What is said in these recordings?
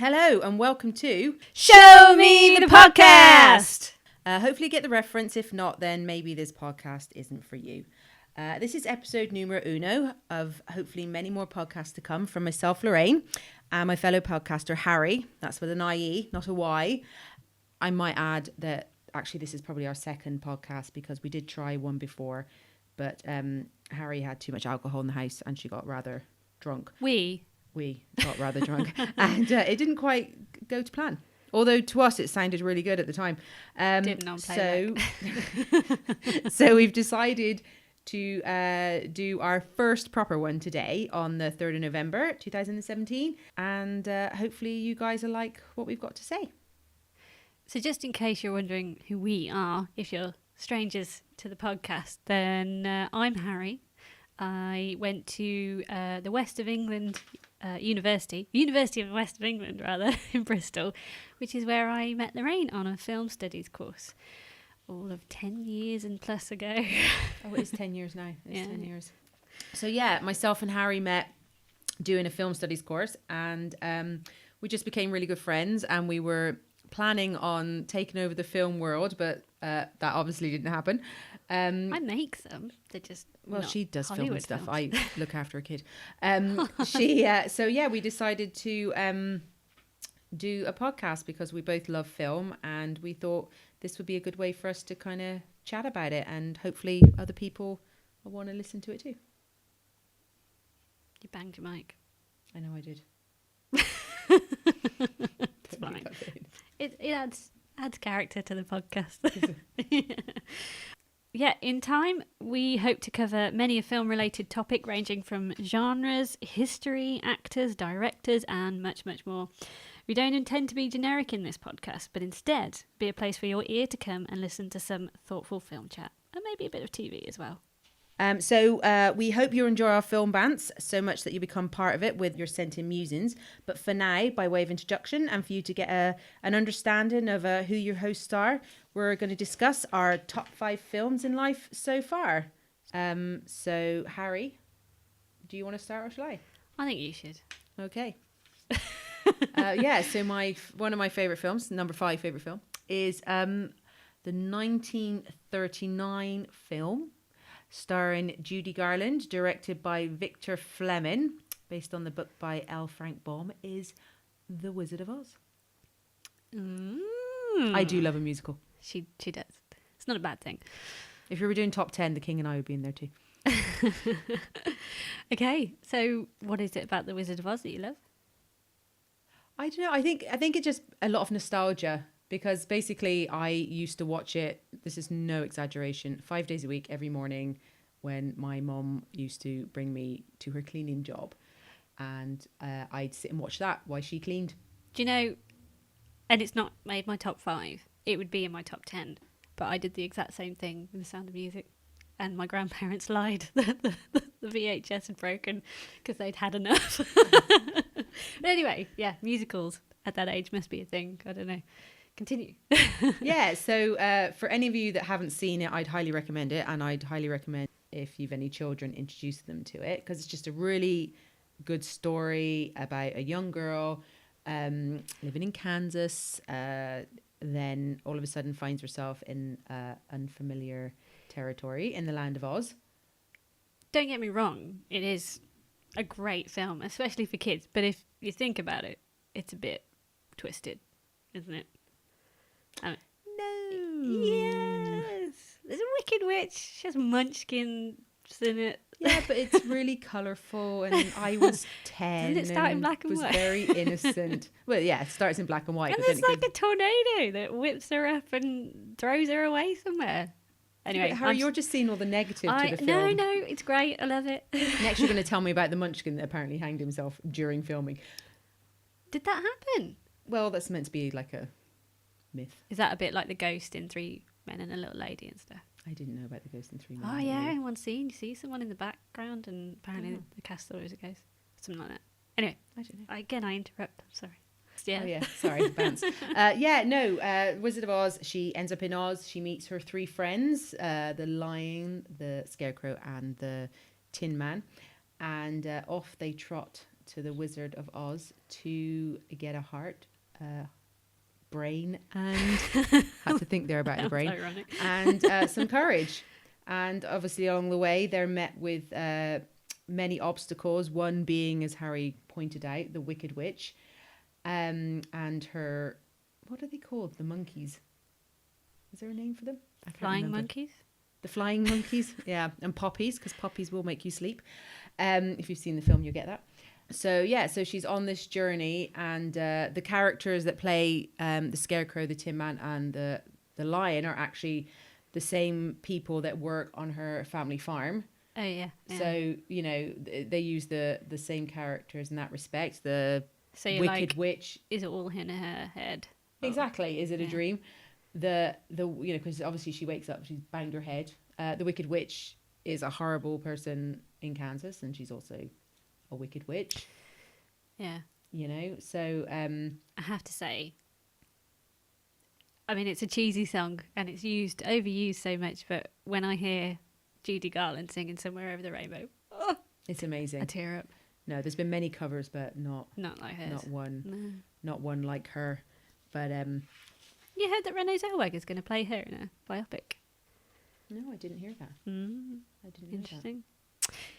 Hello and welcome to Show Me the Podcast! Hopefully you get the reference. If not, then maybe this podcast isn't for you. This is episode numero uno of hopefully many more podcasts to come from myself, Lorraine, and my fellow podcaster, Harrie. That's with an IE, not a Y. I might add that actually this is probably our second podcast because we did try one before, but Harrie had too much alcohol in the house and she got rather drunk. We got rather drunk and it didn't quite go to plan. Although to us it sounded really good at the time. Didn't on playback. So we've decided to do our first proper one today on the 3rd of November 2017. And hopefully you guys are like what we've got to say. So just in case you're wondering who we are, if you're strangers to the podcast, then I'm Harrie. I went to the West of England University of the West of England, in Bristol, which is where I met Lorraine on a film studies course all of 10 years and plus ago. Oh, it's 10 years now. It's 10 years. So yeah, myself and Harrie met doing a film studies course and we just became really good friends and we were planning on taking over the film world, but that obviously didn't happen. I make them. They're just she does Hollywood film and stuff. films. I look after a kid. We decided to do a podcast because we both love film and we thought this would be a good way for us to kind of chat about it and hopefully other people will want to listen to it too. You banged your mic. I know I did. It's fine. It adds character to the podcast. Yeah, in time, we hope to cover many a film-related topic ranging from genres, history, actors, directors, and much, much more. We don't intend to be generic in this podcast, but instead be a place for your ear to come and listen to some thoughtful film chat, and maybe a bit of TV as well. We hope you enjoy our film bants so much that you become part of it with your sent-in musings. But for now, by way of introduction and for you to get an understanding of who your hosts are, we're going to discuss our top 5 films in life so far. So, Harrie, do you want to start or shall I? I think you should. Okay. So one of my favourite films, number 5 favourite film, is the 1939 film starring Judy Garland, directed by Victor Fleming, based on the book by L. Frank Baum, is The Wizard of Oz. I do love a musical. She does. It's not a bad thing. If we were doing top 10, The King and I would be in there too. Okay, so what is it about The Wizard of Oz that you love? I don't know. I think it's just a lot of nostalgia because basically I used to watch it. This is no exaggeration. 5 days a week, every morning, when my mom used to bring me to her cleaning job, and I'd sit and watch that while she cleaned. Do you know? And it's not made my top 5. It would be in my top 10. But I did the exact same thing with The Sound of Music, and my grandparents lied. The VHS had broken because they'd had enough. But anyway, yeah, musicals at that age must be a thing. I don't know. Continue. Yeah, so for any of you that haven't seen it, I'd highly recommend it, and I'd highly recommend if you've any children, introduce them to it because it's just a really good story about a young girl living in Kansas, then all of a sudden finds herself in unfamiliar territory in the land of Oz. Don't get me wrong, it is a great film, especially for kids, but if you think about it, it's a bit twisted, isn't it? No. Yes. There's a wicked witch. She has munchkins in it. Yeah, but it's really colourful, and I was 10. Didn't it start in black and white? Was very innocent. Well, yeah, it starts in black and white. And but there's then like a tornado that whips her up and throws her away somewhere. Anyway, Harrie, you're just seeing all the negative to the film. No, it's great. I love it. Next, you're going to tell me about the munchkin that apparently hanged himself during filming. Did that happen? Well, that's meant to be like a myth. Is that a bit like the ghost in 3 Men and a Little Lady and stuff? I didn't know about the ghost in 3 Men. Oh yeah, in one scene you see someone in the background and apparently the cast thought it was a ghost. Something like that. Anyway, I don't know. Again, I interrupt. I'm sorry. Yeah. Oh yeah, sorry, bounce. Wizard of Oz. She ends up in Oz. She meets her 3 friends: the Lion, the Scarecrow, and the Tin Man, and off they trot to the Wizard of Oz to get a heart, brain, and had to think there about your brain, ironic. and some courage. And obviously along the way, they're met with many obstacles. One being, as Harry pointed out, the Wicked Witch, and her, what are they called? The monkeys. Is there a name for them? I can't Flying remember. monkeys? The flying monkeys, yeah, and poppies, because poppies will make you sleep. If you've seen the film, you'll get that. So yeah, so she's on this journey, and the characters that play the Scarecrow, the Tin Man, and the Lion are actually the same people that work on her family farm. Oh yeah. So you know they use the same characters in that respect. The So you're Wicked like, Witch. is it all in her head? Exactly. Is it a dream? The you know, because obviously she wakes up, she's banged her head. The Wicked Witch is a horrible person in Kansas, and she's also a wicked witch. Yeah. You know, so I have to say, I mean, it's a cheesy song and it's overused so much, but when I hear Judy Garland singing Somewhere Over the Rainbow, it's amazing. I tear up. No, there's been many covers, but not like hers. Not one like her. But you heard that Renee Zellweger's going to play her in a biopic? No, I didn't hear that. I didn't hear Interesting.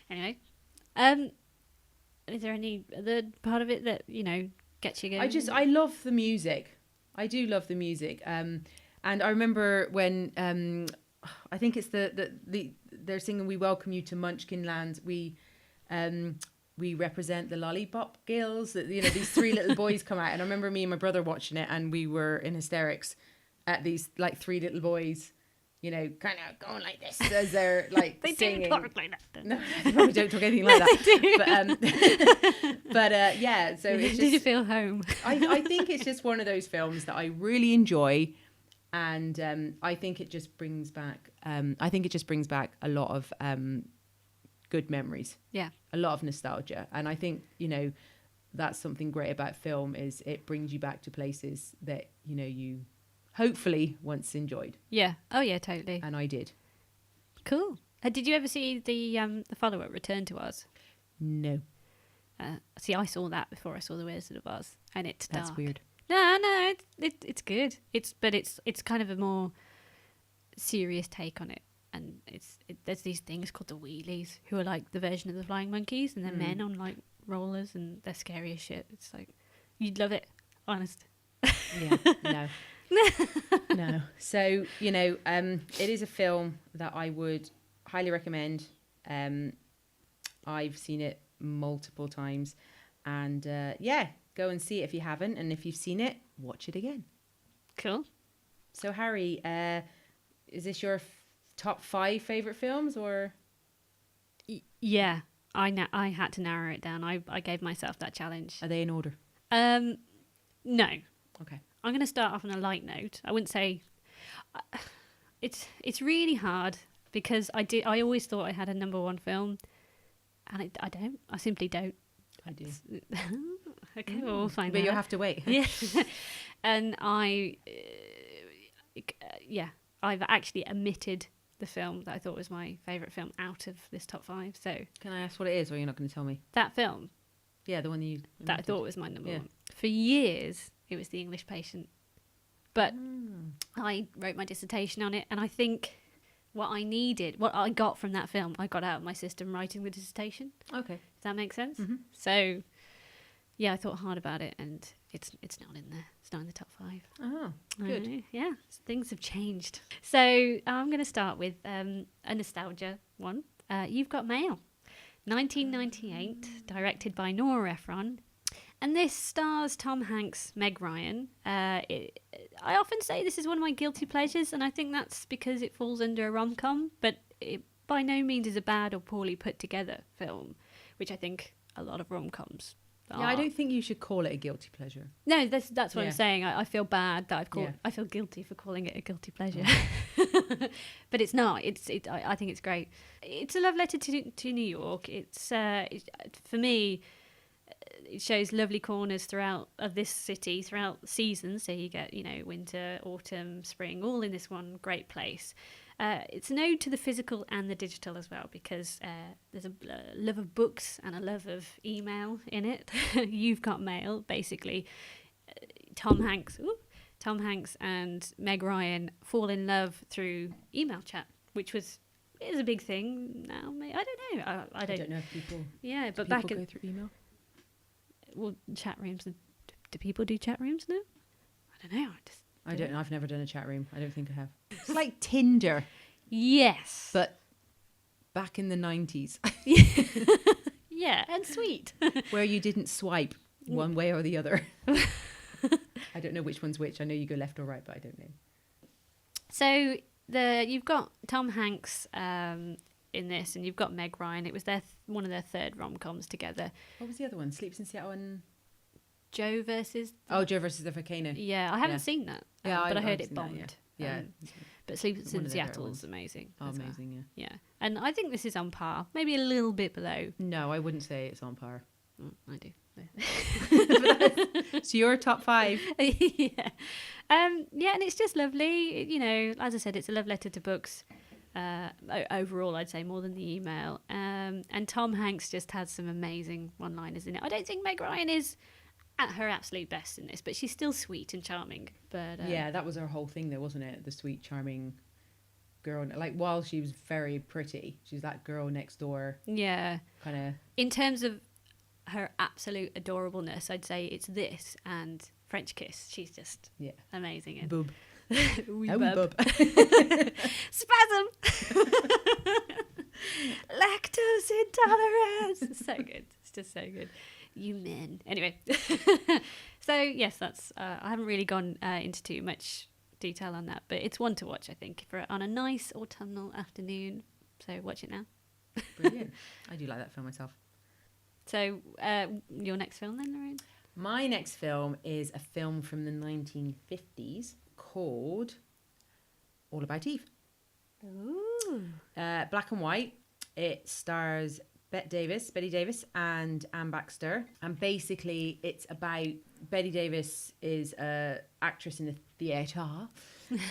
Anyway, is there any other part of it that, you know, gets you going? I love the music. I do love the music. And I remember when I think it's they're singing "We Welcome You to Munchkin Land." We represent the Lollipop Girls. You know, these three little boys come out, and I remember me and my brother watching it, and we were in hysterics at these like three little boys, you know, kind of going like this as they're like they singing. don't talk like that. No, they probably don't talk anything like that. They do. But yeah, so it's just, did you feel home? I think it's just one of those films that I really enjoy, and I think it just brings back a lot of good memories. Yeah, a lot of nostalgia, and I think, you know, that's something great about film, is it brings you back to places that, you know, you hopefully once enjoyed. Yeah. Oh yeah, totally. And I did. Cool. Did you ever see the follow-up Return to Oz? No. See, I saw that before I saw The Wizard of Oz, and it's dark. That's weird. No, it's good. It's kind of a more serious take on it, and there's these things called the Wheelies, who are like the version of the flying monkeys, and they're men on like rollers, and they're scary as shit. It's like, you'd love it, honest. Yeah. No. No. So, you know, it is a film that I would highly recommend. I've seen it multiple times, and yeah, go and see it if you haven't, and if you've seen it, watch it again. Cool. So Harry, is this your top 5 favorite films, or? Yeah, I had to narrow it down. I gave myself that challenge. Are they in order? No. Okay. I'm going to start off on a light note. I wouldn't say it's really hard, because I always thought I had a number one film, and I don't. I simply don't. I do. Okay, well, we'll find out. But you'll have to wait. Yeah. And I've actually omitted the film that I thought was my favourite film out of this top 5. So Can I ask what it is, or you're not going to tell me? that film Yeah, the one you that I thought was my number Yeah. one. For years, it was The English Patient. But I wrote my dissertation on it, and I think what I got from that film, I got out of my system writing the dissertation. Okay. Does that make sense? Mm-hmm. So, yeah, I thought hard about it, and it's not in there. It's not in the top 5. Oh, good. Yeah, things have changed. So I'm going to start with a nostalgia one. You've Got Mail, 1998, directed by Nora Ephron. And this stars Tom Hanks, Meg Ryan. I often say this is one of my guilty pleasures, and I think that's because it falls under a rom-com, but it by no means is a bad or poorly put together film, which I think a lot of rom-coms are. Yeah, I don't think you should call it a guilty pleasure. No, that's what I'm saying. I feel bad that I feel guilty for calling it a guilty pleasure. But it's not. I think it's great. It's a love letter to New York. It's for me, it shows lovely corners throughout of this city throughout seasons. So you get, you know, winter, autumn, spring, all in this one great place. It's an ode to the physical and the digital as well, because there's a love of books and a love of email in it. You've Got Mail, basically. Tom Hanks and Meg Ryan fall in love through email chat, which is a big thing now. I don't know. I don't know if people. Yeah, but people back go through email. Well, chat rooms. Do people do chat rooms now? I don't know. I don't know. I've never done a chat room. I don't think I have. It's like Tinder. Yes. But back in the 90s. Yeah, and sweet. Where you didn't swipe one way or the other. I don't know which one's which. I know you go left or right, but I don't know. So you've got Tom Hanks in this, and you've got Meg Ryan. It was one of their third rom-coms together. What was the other one? Sleeps in Seattle and... Joe versus the Volcano. Yeah, I haven't seen that. But I heard it bombed. That, yeah. But Sleeps in Seattle is amazing. Oh, amazing, well. Yeah. And I think this is on par, maybe a little bit below. No, I wouldn't say it's on par. I do. So your top 5. Yeah. And it's just lovely. You know, as I said, it's a love letter to books. Overall, I'd say more than the email. And Tom Hanks just has some amazing one-liners in it. I don't think Meg Ryan is at her absolute best in this, but she's still sweet and charming. But yeah, that was her whole thing, though, wasn't it? The sweet, charming girl. Like, while she was very pretty, she's that girl next door. Yeah. Kind of. In terms of her absolute adorableness, I'd say it's this and French Kiss. She's just amazing. And boob. Boob. Spasm. Lactose intolerance. So good. It's just so good. You men. Anyway. So yes, that's I haven't really gone into too much detail on that, but it's one to watch, I think, on a nice autumnal afternoon. So watch it now. Brilliant. I do like that film myself. So your next film then, Lorraine? My next film is a film from the 1950s called All About Eve. Ooh. Black and white. It stars Betty Davis and Anne Baxter. And basically it's about... Betty Davis is an actress in the theatre.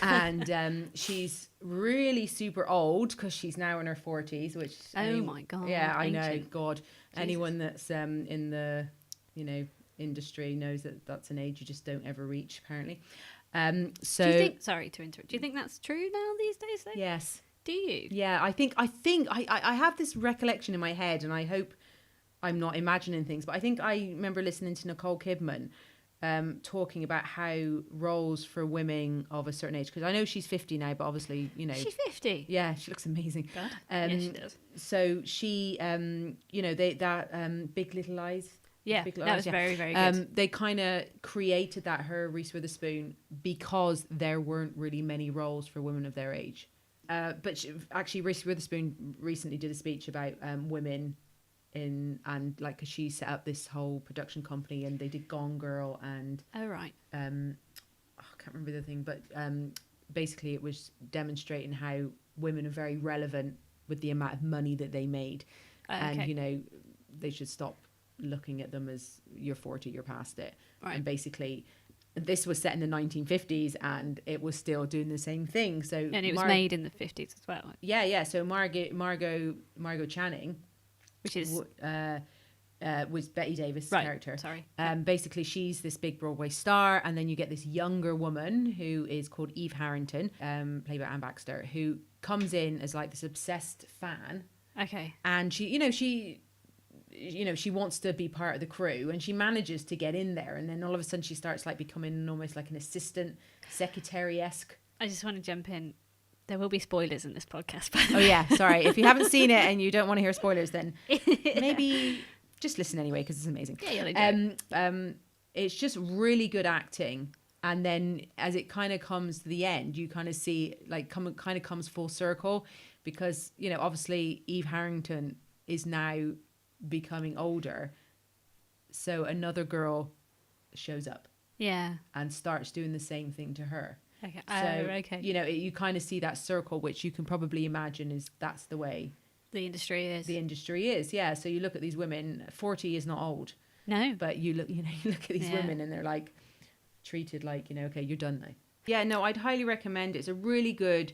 And she's really super old because she's now in her 40s, which... my God. Yeah, I ancient. know. God. Jesus. Anyone that's in the, industry knows that that's an age you just don't ever reach, apparently. So... Do you think... Sorry to interrupt. Do you think that's true now these days, though? Yes. Do you? Yeah, I think I have this recollection in my head, and I hope I'm not imagining things, but I think I remember listening to Nicole Kidman talking about how roles for women of a certain age, because I know she's 50 now, but obviously, She's 50? Yeah, she looks amazing. God. Yes, she does. So she, Big Little Lies. Yeah, that was very, very good. They kind of created that, her, Reese Witherspoon, because there weren't really many roles for women of their age. But actually, Reese Witherspoon recently did a speech about women cause she set up this whole production company, and they did Gone Girl and oh right, I can't remember the thing, but basically it was demonstrating how women are very relevant with the amount of money that they made, and they should stop looking at them as you're 40, you're past it, right. And basically. This was set in the 1950s, and it was still doing the same thing. So, and it was made in the 50s as well. Yeah. So Margot Channing, which is was Betty Davis' right. character. Sorry. Basically, she's this big Broadway star, and then you get this younger woman who is called Eve Harrington, played by Anne Baxter, who comes in as like this obsessed fan. Okay. And she wants to be part of the crew, and she manages to get in there, and then all of a sudden she starts like becoming almost like an assistant secretary-esque. I just want to jump in. There will be spoilers in this podcast. Oh yeah, sorry. If you haven't seen it and you don't want to hear spoilers, then maybe just listen anyway, because it's amazing. Yeah, it's just really good acting, and then as it kind of comes to the end, you kind of see kind of comes full circle, because obviously Eve Harrington is now becoming older, so another girl shows up and starts doing the same thing to her. You kind of see that circle, which you can probably imagine that's the way the industry is. Yeah, so you look at these women, 40 is not old, no, but you look at these women and they're like treated like okay, you're done now. Yeah, no, I'd highly recommend it. It's a really good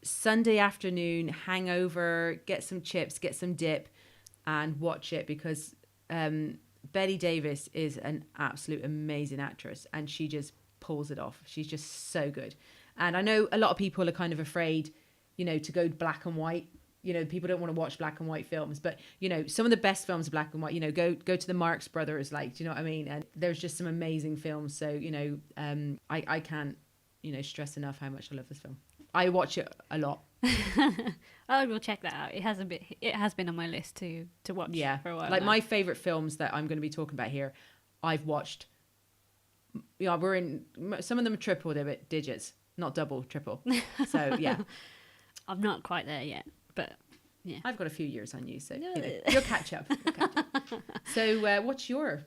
Sunday afternoon hangover, get some chips, get some dip, and watch it, because Betty Davis is an absolute amazing actress, and she just pulls it off. She's just so good. And I know a lot of people are kind of afraid, to go black and white. People don't want to watch black and white films, but some of the best films are black and white. Go to the Marx Brothers, do you know what I mean? And there's just some amazing films. So I can't stress enough how much I love this film. I watch it a lot. I will check that out. It has been on my list to watch for a while. Like my favorite films that I'm going to be talking about here, I've watched. We're in some of them are triple digits, not double, triple. So yeah. I'm not quite there yet, but yeah. I've got a few years on you, so you'll catch up. So what's your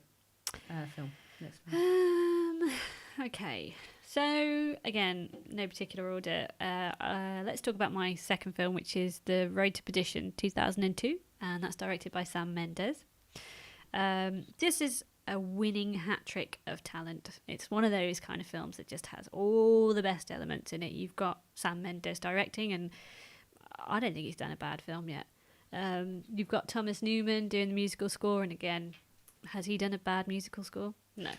film? Next one? Okay. So again, no particular order. Let's talk about my second film, which is The Road to Perdition, 2002, and that's directed by Sam Mendes. This is a winning hat trick of talent. It's one of those kind of films that just has all the best elements in it. You've got Sam Mendes directing, and I don't think he's done a bad film yet. You've got Thomas Newman doing the musical score, and again, has he done a bad musical score? No.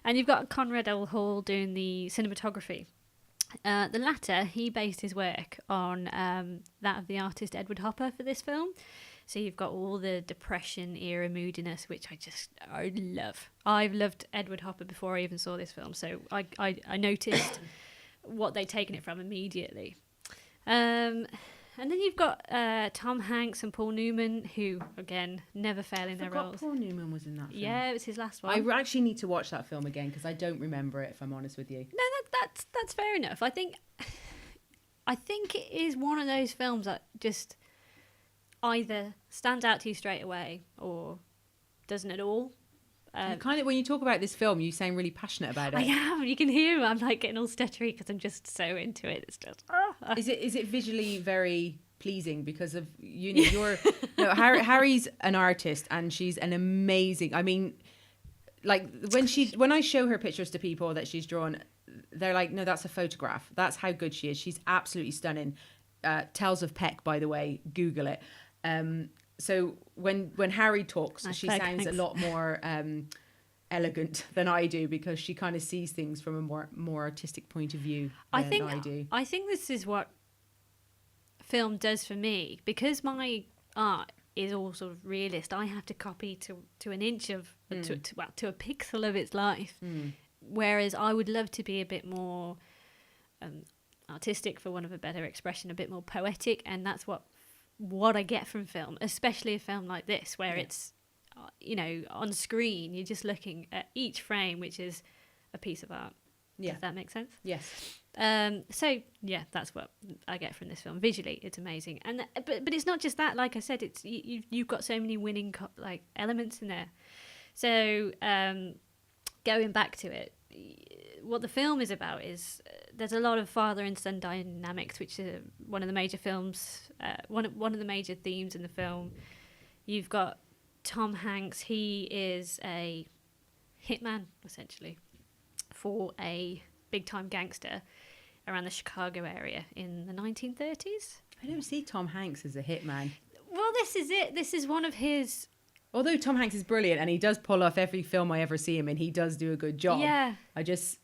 And you've got Conrad L. Hall doing the cinematography. The latter, he based his work on that of the artist Edward Hopper for this film. So you've got all the Depression era moodiness, which I love. I've loved Edward Hopper before I even saw this film, so I noticed what they'd taken it from immediately. And then you've got Tom Hanks and Paul Newman, who, again, never fail in their roles. Paul Newman was in that film. Yeah, it was his last one. I actually need to watch that film again, because I don't remember it, if I'm honest with you. No, that's fair enough. I think it is one of those films that just either stands out to you straight away or doesn't at all. Kind of, when you talk about this film, you sound really passionate about it. I am. You can hear I'm like getting all stuttery because I'm just so into it. It's just. Is it visually very pleasing because of you're Harrie's an artist and she's an amazing. I mean, like when I show her pictures to people that she's drawn, they're like, no, that's a photograph. That's how good she is. She's absolutely stunning. Tales of Peck, by the way, Google it. So when Harrie talks, she sounds a lot more elegant than I do, because she kind of sees things from a more artistic point of view than I do. I think this is what film does for me, because my art is all sort of realist. I have to copy to an inch of to a pixel of its life, whereas I would love to be a bit more artistic, for want of a better expression, a bit more poetic, and that's what I get from film, especially a film like this, where it's, on screen, you're just looking at each frame, which is a piece of art. Yeah. Does that make sense? Yes. So yeah, that's what I get from this film. Visually, it's amazing, and but it's not just that. Like I said, it's you've got so many winning elements in there. So going back to it, what the film is about is there's a lot of father and son dynamics, which is one of the major one of the major themes in the film. You've got Tom Hanks. He is a hitman, essentially, for a big-time gangster around the Chicago area in the 1930s. I don't see Tom Hanks as a hitman. Well, this is it. This is one of his... Although Tom Hanks is brilliant and he does pull off every film I ever see him in, he does do a good job. Yeah. I just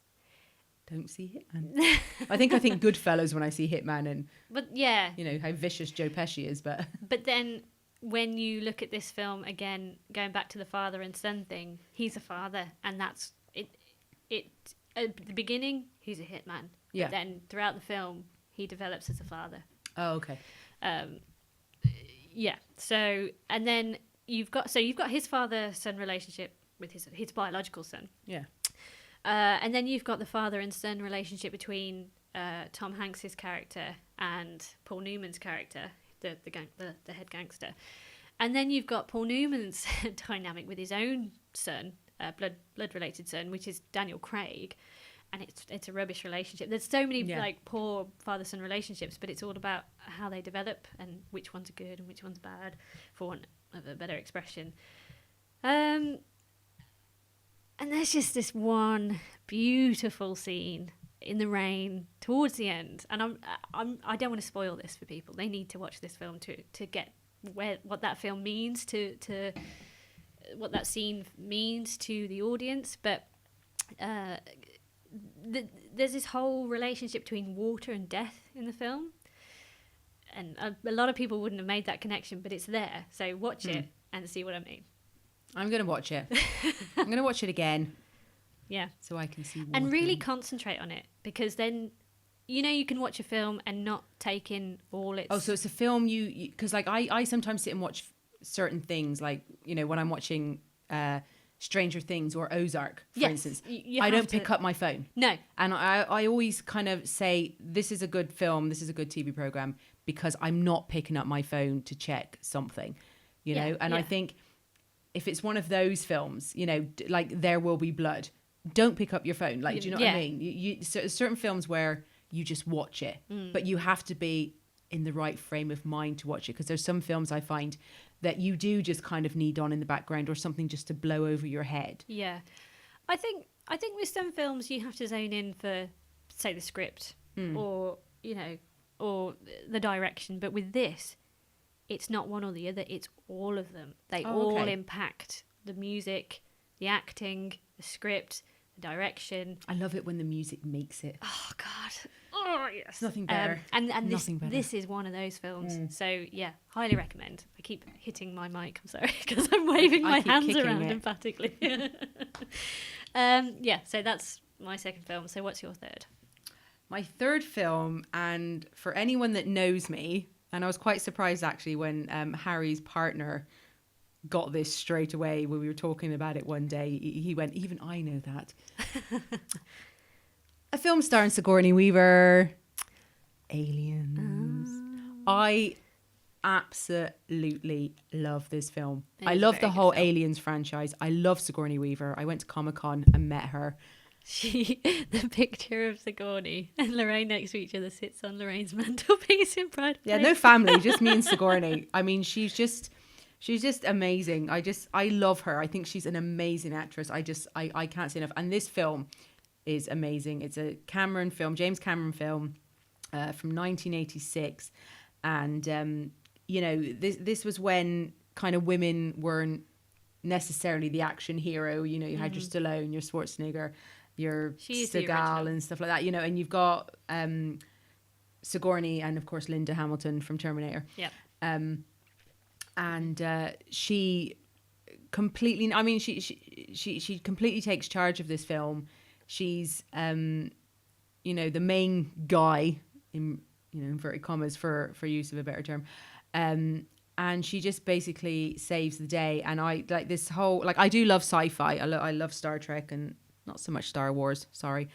don't see Hitman. I think Goodfellas when I see Hitman, but yeah, how vicious Joe Pesci is. But then when you look at this film again, going back to the father and son thing, he's a father, and that's it. At the beginning, he's a hitman. Yeah. But then throughout the film, he develops as a father. Oh, okay. Yeah. So and then you've got his father-son relationship with his biological son. Yeah. And then you've got the father and son relationship between Tom Hanks's character and Paul Newman's character, the head gangster. And then you've got Paul Newman's dynamic with his own son, blood-related son, which is Daniel Craig. And it's a rubbish relationship. There's so many poor father-son relationships, but it's all about how they develop and which ones are good and which ones are bad, for want of a better expression. And there's just this one beautiful scene in the rain towards the end, and I don't want to spoil this for people. They need to watch this film to get what that film means to what that scene means to the audience. But there's this whole relationship between water and death in the film, and a lot of people wouldn't have made that connection, but it's there. So watch it and see what I mean. I'm going to watch it. I'm going to watch it again. Yeah. So I can see water. And really concentrate on it, because then, you can watch a film and not take in all its... Oh, so it's a film because like I sometimes sit and watch certain things, like, when I'm watching Stranger Things or Ozark, for instance. I don't pick up my phone. No. And I always kind of say, this is a good film, this is a good TV program, because I'm not picking up my phone to check something, know? And I think if it's one of those films, like There Will Be Blood, don't pick up your phone. Like, do you know what I mean? So certain films where you just watch it, but you have to be in the right frame of mind to watch it, because there's some films I find that you do just kind of need on in the background, or something just to blow over your head. Yeah. I think with some films you have to zone in for, say, the script or, or the direction. But with this, it's not one or the other. It's all of them. They all impact the music, the acting, the script, the direction. I love it when the music makes it. Oh, God. Oh, yes. Nothing better. And Nothing better. This is one of those films. So, yeah, highly recommend. I keep hitting my mic, I'm sorry, because I'm waving my hands around emphatically. So that's my second film. So what's your third? My third film, and for anyone that knows me, and I was quite surprised actually when Harry's partner got this straight away when we were talking about it one day. He went, even I know that. A film starring Sigourney Weaver, Aliens. I absolutely love this film. I love the whole Aliens franchise. I love Sigourney Weaver. I went to Comic-Con and met her. The picture of Sigourney and Lorraine next to each other sits on Lorraine's mantelpiece in Pride. Yeah, no family, just me and Sigourney. I mean, she's just amazing. I love her. I think she's an amazing actress. I can't say enough. And this film is amazing. It's a James Cameron film from 1986. And, this was when kind of women weren't necessarily the action hero. You had your Stallone, your Schwarzenegger, your Seagal and stuff like that, and you've got Sigourney and, of course, Linda Hamilton from Terminator. Yeah. And she completely, I mean, she completely takes charge of this film. She's, the main guy, in inverted commas for use of a better term. And she just basically saves the day. And I like this whole, like, I do love sci-fi. I love Star Trek and not so much Star Wars. Sorry.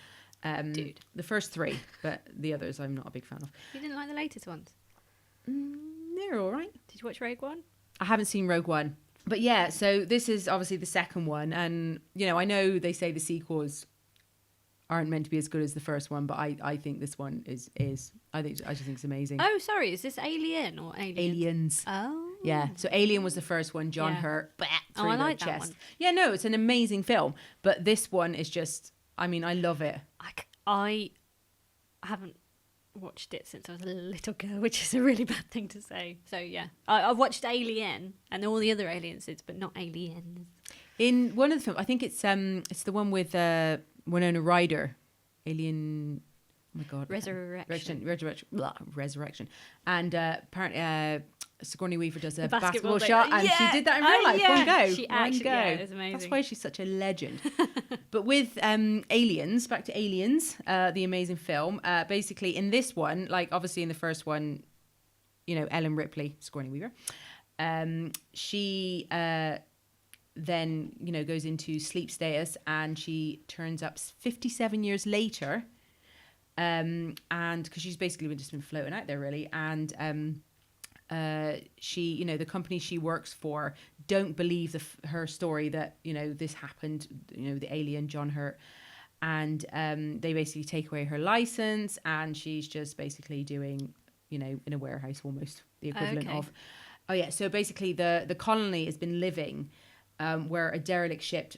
Dude. The first three, but the others I'm not a big fan of. You didn't like the latest ones? They're all right. Did you watch Rogue One? I haven't seen Rogue One. But yeah, so this is obviously the second one. And, I know they say the sequels aren't meant to be as good as the first one, but I think this one is. I just think it's amazing. Oh, sorry. Is this Alien or Aliens? Aliens. Oh. Yeah. So Alien was the first one. John Hurt. Through I like the that chest. one. Yeah, no, it's an amazing film. But this one is just, I mean, I love it. I haven't watched it since I was a little girl, which is a really bad thing to say. So yeah, I've watched Alien and all the other Aliens, but not Aliens. In one of the films, I think it's the one with Winona Ryder, Alien. Oh my God, Resurrection, and apparently Sigourney Weaver does a basketball shot, and she did that in real life. One go, she actually, one go. It was amazing. That's why she's such a legend. But with Aliens, back to Aliens, the amazing film. Basically, in this one, like obviously in the first one, Ellen Ripley, Sigourney Weaver, she then goes into sleep status, and she turns up 57 years later, and because she's basically just been floating out there really, and she, the company she works for don't believe her story that this happened, the alien John Hurt, and they basically take away her license, and she's just basically doing in a warehouse almost the equivalent of. Oh yeah, so basically the colony has been living where a derelict ship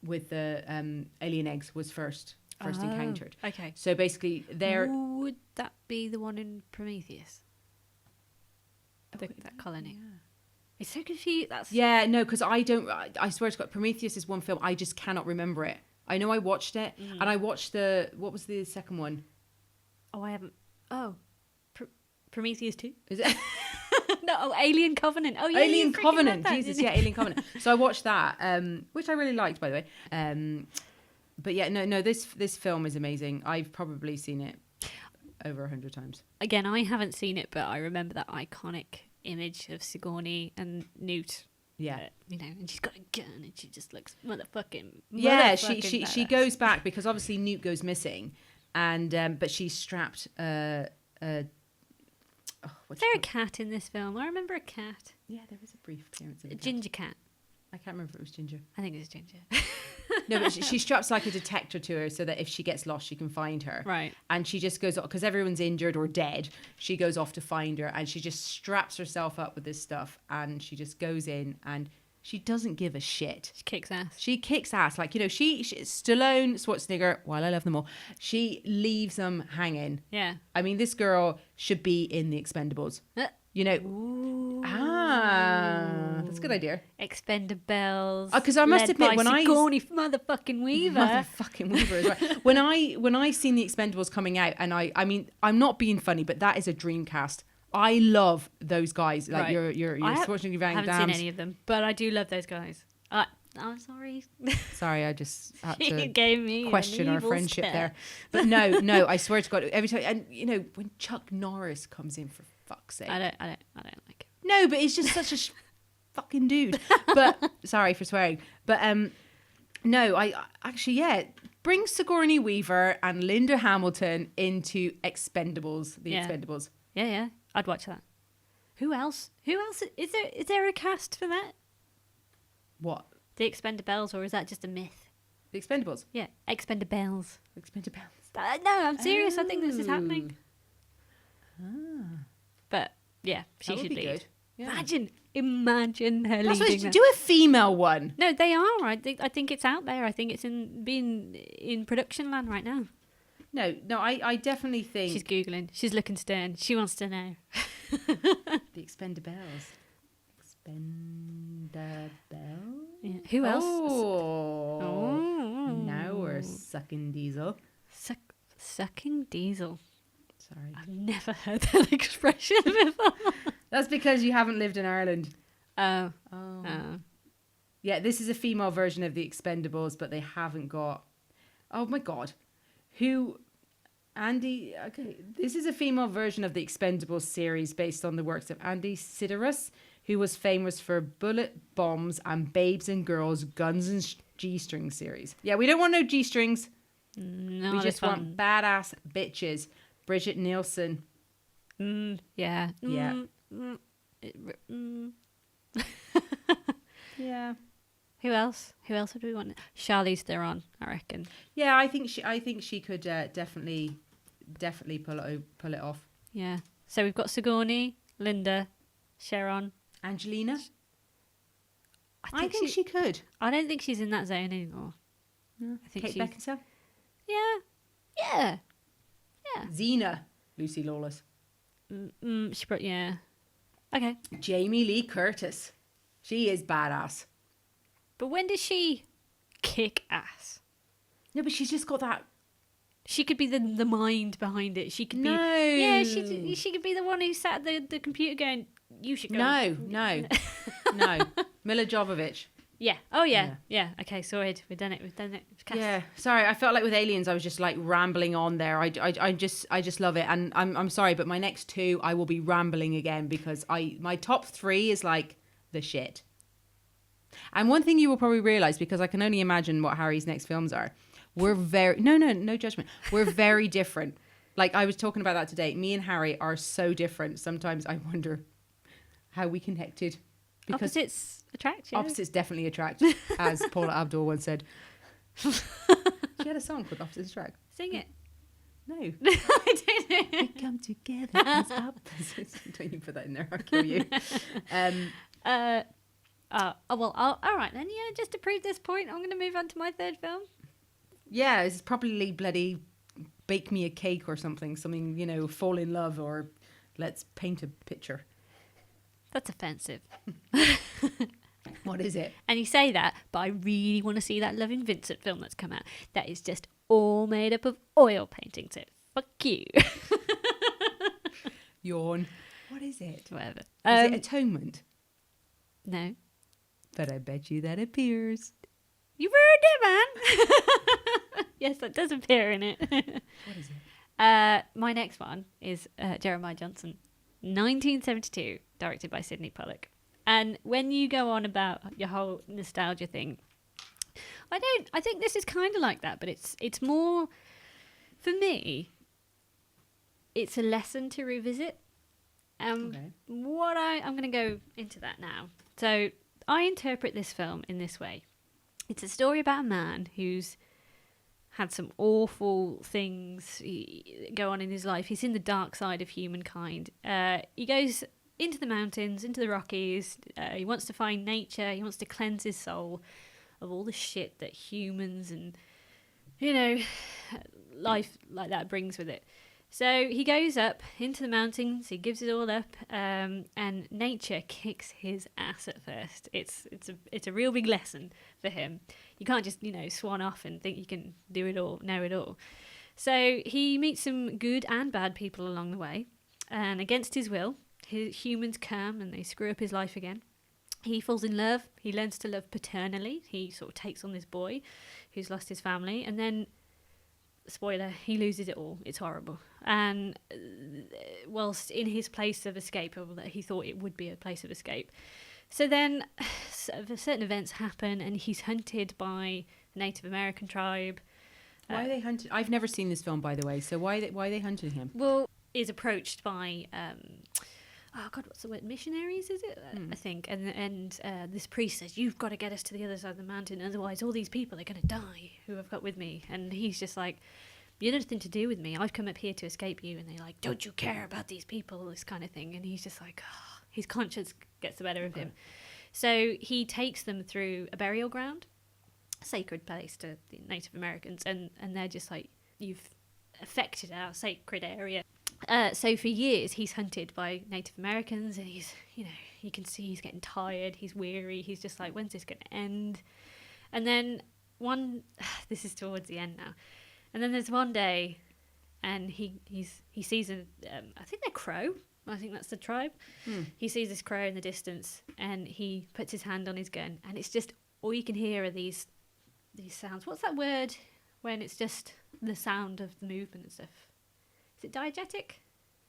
with the alien eggs was first first encountered. Okay. So basically, would that be the one in Prometheus? That colony. Yeah. It's so confused. Yeah, no, because I swear to God, Prometheus is one film I just cannot remember it. I know I watched it, and I watched what was the second one? Oh, I haven't. Oh, Prometheus 2? Is it? No, Alien Covenant. Oh, yeah, Alien Covenant. Jesus, yeah, Alien Covenant. So I watched that, which I really liked, by the way. But yeah, no, this film is amazing. I've probably seen it over 100 times. Again, I haven't seen it, but I remember that iconic image of Sigourney and Newt. Yeah, and she's got a gun and she just looks motherfucking. Yeah, she goes back because obviously Newt goes missing, and but she's strapped. Was there a cat in this film? I remember a cat. Yeah, there was a brief appearance of a ginger cat. I can't remember if it was Ginger. I think it was Ginger. No, but she straps like a detector to her so that if she gets lost, she can find her. Right. And she just goes, because everyone's injured or dead, she goes off to find her, and she just straps herself up with this stuff, and she just goes in, and she doesn't give a shit. She kicks ass. She kicks ass. Like, she Stallone, Schwarzenegger, while I love them all, she leaves them hanging. Yeah. I mean, this girl should be in the Expendables. Ooh. That's a good idea. Expendables. Because I must admit, when Sigourney motherfucking Weaver. Motherfucking Weaver is right. when I seen the Expendables coming out, and I mean, I'm not being funny, but that is a dream cast. I love those guys. Like right. your Schwarzenegger, Van Damme. I haven't seen any of them, but I do love those guys. I'm sorry. Sorry, I just had to gave me question our friendship there. But no, I swear to God, every time, and when Chuck Norris comes in, for fuck's sake, I don't like him. No, but he's just such a fucking dude. But sorry for swearing. But no, I actually bring Sigourney Weaver and Linda Hamilton into Expendables. Expendables. Yeah, I'd watch that. Who else? Is there a cast for that? What? The Expendables, or is that just a myth? The Expendables? Yeah, Expendables. Expendables. No, I'm serious. I think this is happening. But yeah, she should lead. Good. Yeah. Imagine her leading that. Do a female one. No, they are. I think it's out there. I think it's being in production land right now. No, I definitely think... She's Googling. She's looking stern. She wants to know. The Expendables. Yeah. Who else? Oh. Now we're sucking diesel. Sucking diesel. Sorry. I've never heard that expression before. That's because you haven't lived in Ireland. Oh. Yeah, this is a female version of the Expendables, but they haven't got... Oh my God. Okay, this is a female version of the Expendables series based on the works of Andy Sidaris, who was famous for Bullet Bombs and Babes and Girls Guns and G-String series. Yeah, we don't want no G-strings. No, we just want badass bitches. Bridget Nielsen. Yeah. Yeah. Yeah. Who else would we want? Charlize Theron, I reckon. Yeah, I think she could definitely pull it off. Yeah. So we've got Sigourney, Linda, Sharon, Angelina. I think she could. I don't think she's in that zone anymore. No. I think Kate Beckinsale. Yeah. Xena, Lucy Lawless. Yeah. Okay. Jamie Lee Curtis. She is badass. But when does she kick ass? No, but she's just got that. She could be the mind behind it. She could be. No. Yeah, she could be the one who sat at the computer going, "You should go." No. Mila Jovovich. Yeah. Oh yeah. Okay, sorted. We've done it. Cast. Yeah. Sorry, I felt like with Aliens, I was just like rambling on there. I just love it, and I'm sorry, but my next two, I will be rambling again because my top three is like the shit. And one thing you will probably realise, because I can only imagine what Harry's next films are, we're very no judgment. We're very different. Like I was talking about that today. Me and Harry are so different. Sometimes I wonder how we connected. Because opposites attract. Yeah. Opposites definitely attract, as Paula Abdul once said. She had a song called Opposites Attract. Sing it. No. I didn't. We come together as opposites. Don't you put that in there? I'll kill you. All right then. Yeah, just to prove this point, I'm going to move on to my third film. Yeah, it's probably bloody bake me a cake or something, fall in love, or let's paint a picture. That's offensive. What is it? And you say that, but I really want to see that Loving Vincent film that's come out. That is just all made up of oil paintings. So fuck you. Yawn. What is it? Whatever. Is it Atonement? No. But I bet you that appears. You ruined it, man. Yes, that does appear in it. What is it? My next one is Jeremiah Johnson, 1972, directed by Sidney Pollack. And when you go on about your whole nostalgia thing, I think this is kind of like that, but it's more, for me, it's a lesson to revisit. Okay. I'm going to go into that now. So I interpret this film in this way. It's a story about a man who's had some awful things go on in his life. He's in the dark side of humankind. He goes into the mountains, into the Rockies. He wants to find nature. He wants to cleanse his soul of all the shit that humans and, life like that brings with it. So he goes up into the mountains, he gives it all up, and nature kicks his ass at first. It's a real big lesson for him. You can't just, swan off and think you can do it all, know it all. So he meets some good and bad people along the way, and against his will, humans come and they screw up his life again. He falls in love, he learns to love paternally, he sort of takes on this boy who's lost his family, and then, spoiler, he loses it all. It's horrible. And whilst in his place of escape, or that he thought it would be a place of escape. So then certain events happen and he's hunted by a Native American tribe. Why are they hunted? I've never seen this film, by the way. So why are they hunting him? Well, is approached by... what's the word? Missionaries, is it? I think. And this priest says, you've got to get us to the other side of the mountain, otherwise all these people are going to die who I've got with me. And he's just like, you have nothing to do with me. I've come up here to escape you. And they're like, don't you care about these people? This kind of thing. And he's just like, his conscience gets the better of him. So he takes them through a burial ground, a sacred place to the Native Americans. And they're just like, you've affected our sacred area. So for years he's hunted by Native Americans, and he's, you can see he's getting tired, he's weary, he's just like, when's this going to end? And then this is towards the end now, and then there's one day, and he sees I think they're Crow, I think that's the tribe. He sees this crow in the distance, and he puts his hand on his gun, and it's just, all you can hear are these sounds. What's that word when it's just the sound of the movement and stuff? Is it diegetic?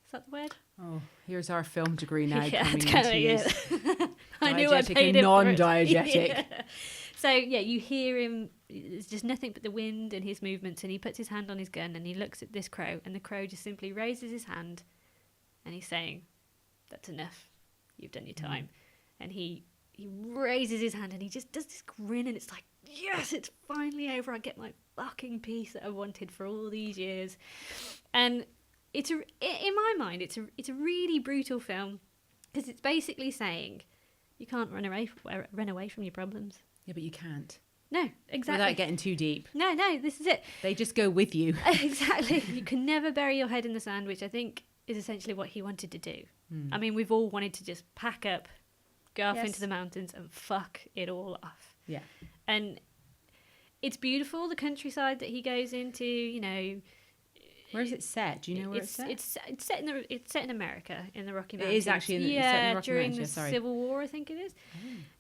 Is that the word? Oh, here's our film degree now. Yeah, coming it's kind into of, use. I knew I Diegetic paid and him for it. non-diegetic. Yeah. So, you hear him, it's just nothing but the wind and his movements, and he puts his hand on his gun and he looks at this crow, and the crow just simply raises his hand and he's saying, that's enough. You've done your time. And he raises his hand and he just does this grin, and it's like, yes, it's finally over. I get my fucking peace that I wanted for all these years. And in my mind, it's a really brutal film, because it's basically saying you can't run away from your problems. Yeah, but you can't. No, exactly. Without getting too deep. No, this is it. They just go with you. Exactly. You can never bury your head in the sand, which I think is essentially what he wanted to do. I mean, we've all wanted to just pack up, go off into the mountains and fuck it all off. Yeah. And it's beautiful, the countryside that he goes into, Where is it set? Do you know where it's set? It's set in America, in the Rocky Mountains. It is actually set in the Rocky during Mountains, the Civil War, I think it is.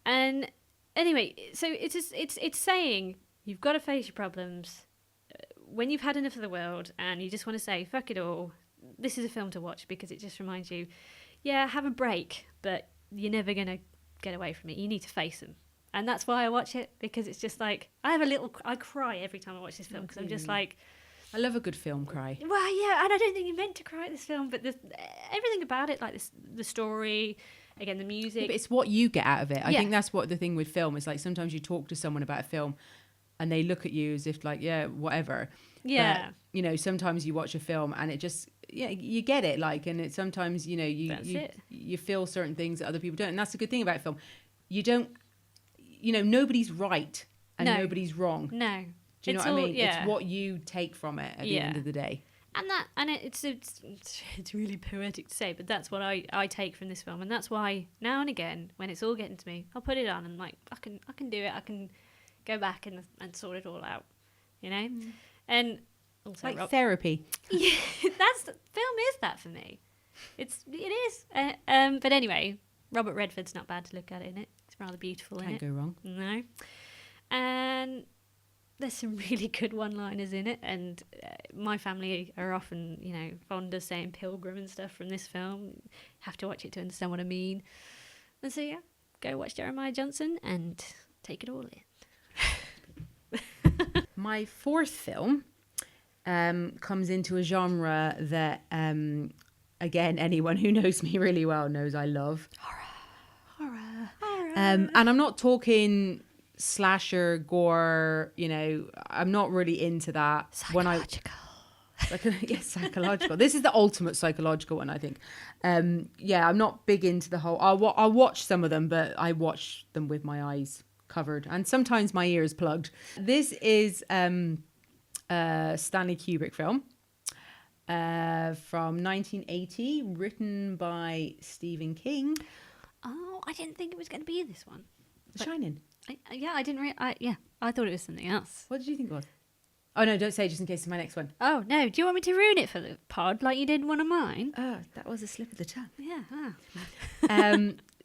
And anyway, so it's saying you've got to face your problems when you've had enough of the world, and you just want to say fuck it all. This is a film to watch, because it just reminds you, have a break, but you're never gonna get away from it. You need to face them. And that's why I watch it, because it's just like, I cry every time I watch this film, because I'm just like, I love a good film cry. Well, yeah, and I don't think you're meant to cry at this film, but everything about it, like the story, again, the music. Yeah, but it's what you get out of it. I think that's what the thing with film is. Like, sometimes you talk to someone about a film and they look at you as if like, yeah, whatever. Yeah. But, sometimes you watch a film and it just, you get it. Like, and it sometimes, you feel certain things that other people don't. And that's the good thing about film. You don't, nobody's right and nobody's wrong. No. Do you know what I mean? It's what you take from it at the end of the day. And it's really poetic to say, but that's what I take from this film, and that's why now and again when it's all getting to me, I'll put it on and like I can do it. I can go back and sort it all out, you know. And also like therapy. Yeah, film is that for me. It is. But anyway, Robert Redford's not bad to look at in it. It's rather beautiful. Can't go wrong. No, and there's some really good one-liners in it, and my family are often, you know, fond of saying pilgrim and stuff from this film. Have to watch it to understand what I mean. And so, yeah, go watch Jeremiah Johnson and take it all in. My fourth film comes into a genre that, again, anyone who knows me really well knows I love. Horror. And I'm not talking slasher, gore, you know, I'm not really into that. Psychological. Psychological. This is the ultimate psychological one, I think. I'm not big into the whole, I'll watch some of them, but I watch them with my eyes covered and sometimes my ears plugged. This is a Stanley Kubrick film from 1980, written by Stephen King. Oh, I didn't think it was going to be this one. The Shining. I didn't I thought it was something else. What did you think it was? Oh no, don't say, just in case it's my next one. Oh no, do you want me to ruin it for the pod like you did one of mine? Oh, that was a slip of the tongue. Yeah.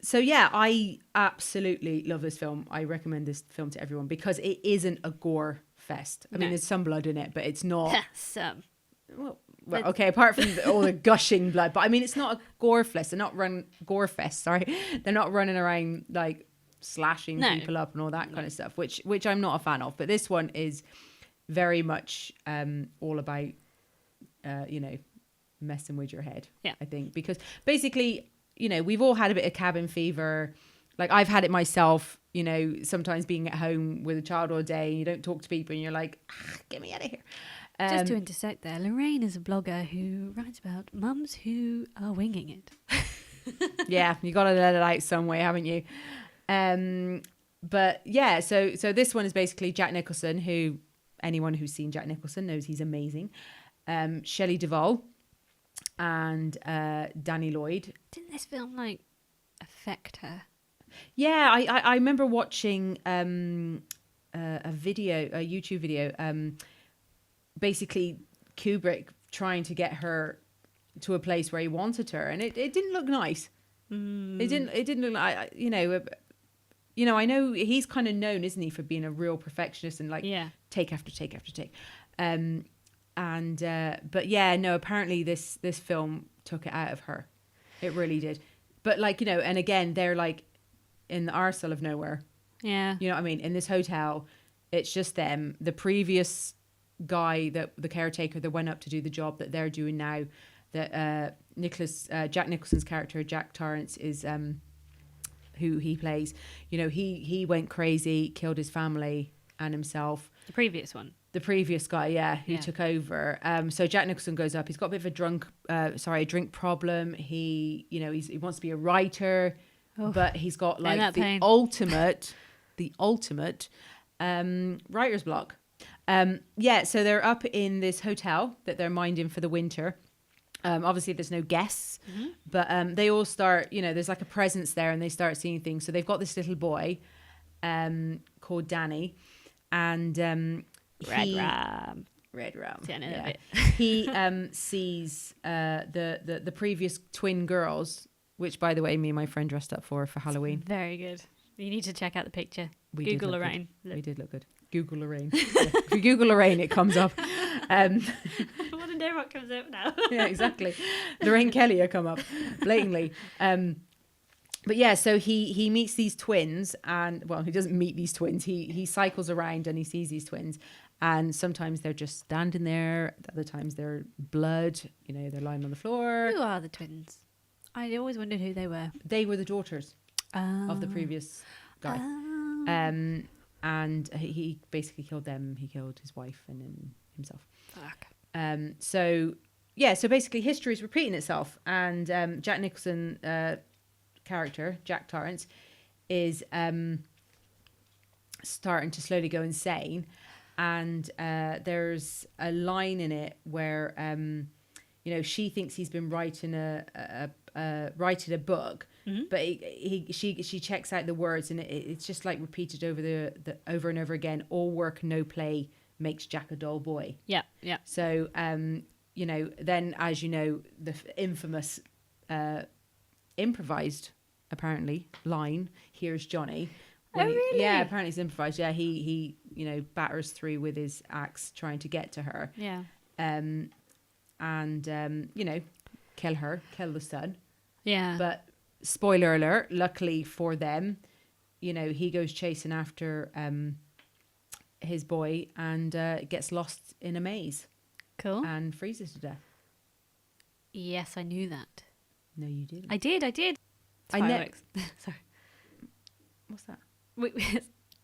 So yeah, I absolutely love this film. I recommend this film to everyone because it isn't a gore fest. I mean, there's some blood in it, but it's not some. Well, okay, apart from all the gushing blood, but I mean, it's not a gore fest. They're not They're not running around like slashing people up and all that kind of stuff, which I'm not a fan of. But this one is very much all about you know, messing with your head. Yeah, I think, because basically, you know, we've all had a bit of cabin fever. Like I've had it myself, you know, sometimes being at home with a child all day and you don't talk to people and you're like, get me out of here. Just to intersect there, Lorraine is a blogger who writes about mums who are winging it. Yeah, you got to let it out some way, haven't you? But yeah, so this one is basically Jack Nicholson, who anyone who's seen Jack Nicholson knows he's amazing. Shelley Duvall and Danny Lloyd. Didn't this film like affect her? Yeah, I remember watching a YouTube video, basically Kubrick trying to get her to a place where he wanted her, and it didn't look nice. It didn't look like, you know, I know he's kind of known, isn't he, for being a real perfectionist and like take after take after take. But yeah, no, apparently this film took it out of her. It really did. But like, you know, and again, they're like in the arsehole of nowhere. Yeah. You know what I mean? In this hotel, it's just them. The previous guy, the caretaker that went up to do the job that they're doing now, that Jack Nicholson's character, Jack Torrance, is who he plays. You know, he went crazy, killed his family and himself. The previous one. The previous guy, who took over. So Jack Nicholson goes up. He's got a bit of a drink problem. He wants to be a writer, but he's got like the ultimate writer's block. So they're up in this hotel that they're minding for the winter. Obviously there's no guests, but they all start, you know, there's like a presence there and they start seeing things. So they've got this little boy called Danny, and Red Ram. Yeah. He sees the previous twin girls, which by the way me and my friend dressed up for Halloween. Very good. You need to check out the picture. Google Lorraine. We did look good. Google Lorraine. If you Google Lorraine, it comes up. I want to know what comes up now. Yeah, exactly. Lorraine Kelly will come up blatantly. But yeah, so he meets these twins, and well, he doesn't meet these twins. He cycles around and he sees these twins, and sometimes they're just standing there. Other times they're blood. You know, they're lying on the floor. Who are the twins? I always wondered who they were. They were the daughters of the previous guy. And he basically killed them. He killed his wife and then himself. Fuck. So basically history is repeating itself, and Jack Nicholson character, Jack Torrance, is starting to slowly go insane, And there's a line in it where she thinks he's been writing writing a book, but she checks out the words, and it's just like repeated over the over and over again. All work, no play makes Jack a dull boy. Yeah. So then, as you know, the infamous improvised, apparently, line, "Here's Johnny." Really? Yeah, apparently it's improvised. Yeah, he batters through with his axe trying to get to her. Yeah. Kill the son. Yeah. But spoiler alert, luckily for them, he goes chasing after his boy and gets lost in a maze. Cool. And freezes to death. Yes, I knew that. No, you didn't. I did. Fireworks. Sorry. What's that?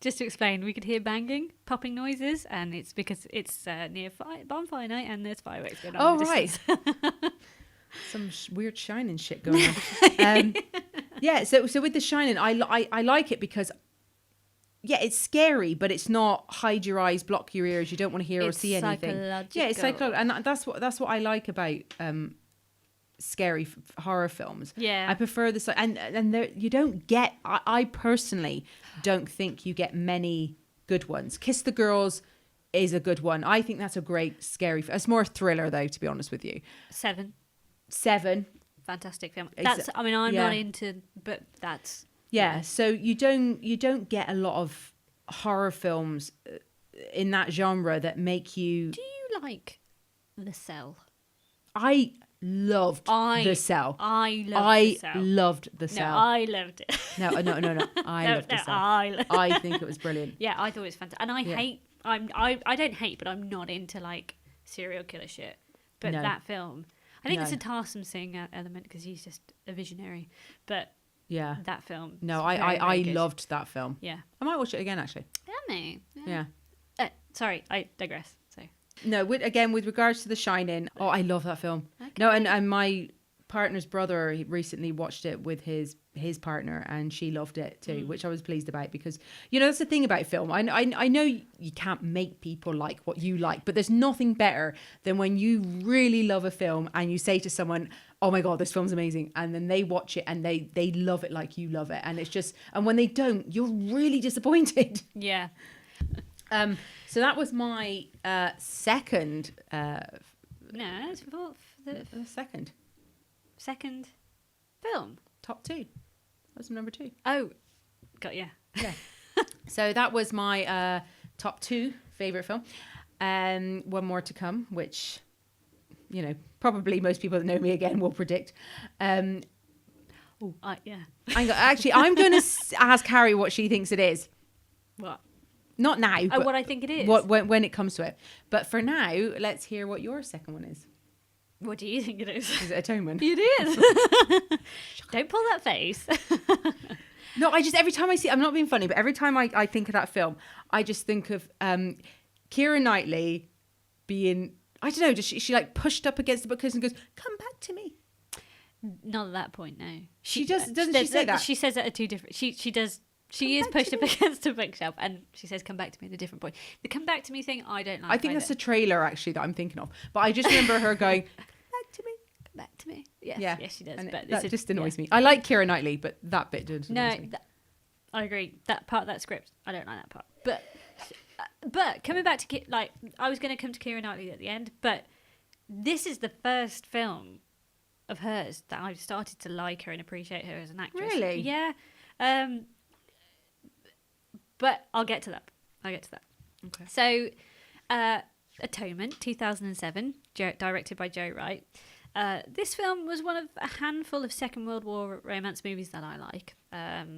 Just to explain, we could hear banging, popping noises, and it's because it's near bonfire night and there's fireworks going on. Oh, right. Some weird shining shit going on. Yeah, so with The Shining, I like it because, yeah, it's scary, but it's not hide your eyes, block your ears. You don't want to hear or see anything. Yeah, it's psychological, and that's what I like about scary horror films. Yeah, I prefer this, and there, you don't get. I personally don't think you get many good ones. Kiss the Girls is a good one. I think that's a great scary. It's more a thriller, though, to be honest with you. Seven. Fantastic film. I'm not into, but that's So you don't get a lot of horror films in that genre that make you. Do you like The Cell? I loved The Cell. I loved The Cell. No, I loved it. No. I loved The Cell. I think it was brilliant. Yeah, I thought it was fantastic. And I don't hate, but I'm not into like serial killer shit. But that film, I think there's a Tarsum Singh element because he's just a visionary. But yeah, that film. No, I loved that film. Yeah, I might watch it again actually. Yeah. Sorry, I digress. So. No, with regards to The Shining, I love that film. Okay. No, and my partner's brother, he recently watched it with his partner, and she loved it too, which I was pleased about because that's the thing about film. I know you can't make people like what you like, but there's nothing better than when you really love a film and you say to someone, "Oh my God, this film's amazing," and then they watch it and they love it like you love it, and it's just, and when they don't, you're really disappointed. Yeah. So that was my second. No, it's the second film. Top two. That was number 2. Oh, got you. Yeah. So that was my top 2 favorite film. One more to come, which probably most people that know me again will predict. Yeah. I'm going to ask Harrie what she thinks it is. What? Not now. Oh, what I think it is. When it comes to it. But for now, let's hear what your second one is. What do you think it is? Is it Atonement? It is. Don't pull that face. No, every time I see, I'm not being funny, but every time I think of that film, I just think of Keira Knightley being, I don't know, just she like pushed up against the bookcase and goes, "Come back to me." Not at that point, no. She doesn't she say that? She says it at two different. She does. She is pushed up against a bookshelf, and she says, "Come back to me" at a different point. The "come back to me" thing, I don't like. I think that's a trailer actually that I'm thinking of, but I just remember her going, "Come back to me." Yes, yeah, yes, she does. And but that just annoys me. I like Keira Knightley, but that bit did. No, I agree. That part, that script, I don't like that part. But coming back to I was going to come to Keira Knightley at the end, but this is the first film of hers that I've started to like her and appreciate her as an actress. Really? Yeah. But I'll get to that. Okay. So, Atonement, 2007, directed by Joe Wright. This film was one of a handful of Second World War romance movies that I like. As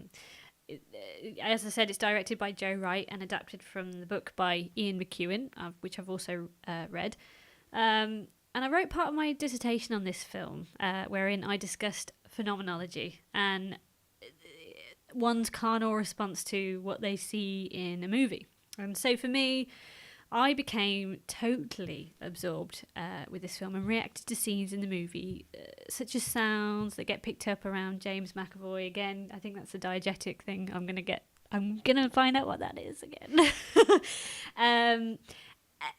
I said, it's directed by Joe Wright and adapted from the book by Ian McEwan, which I've also read. And I wrote part of my dissertation on this film, wherein I discussed phenomenology and one's carnal response to what they see in a movie. And so for me, I became totally absorbed with this film and reacted to scenes in the movie, such as sounds that get picked up around James McAvoy. Again, I think that's a diegetic thing I'm going to get I'm going to find out what that is again.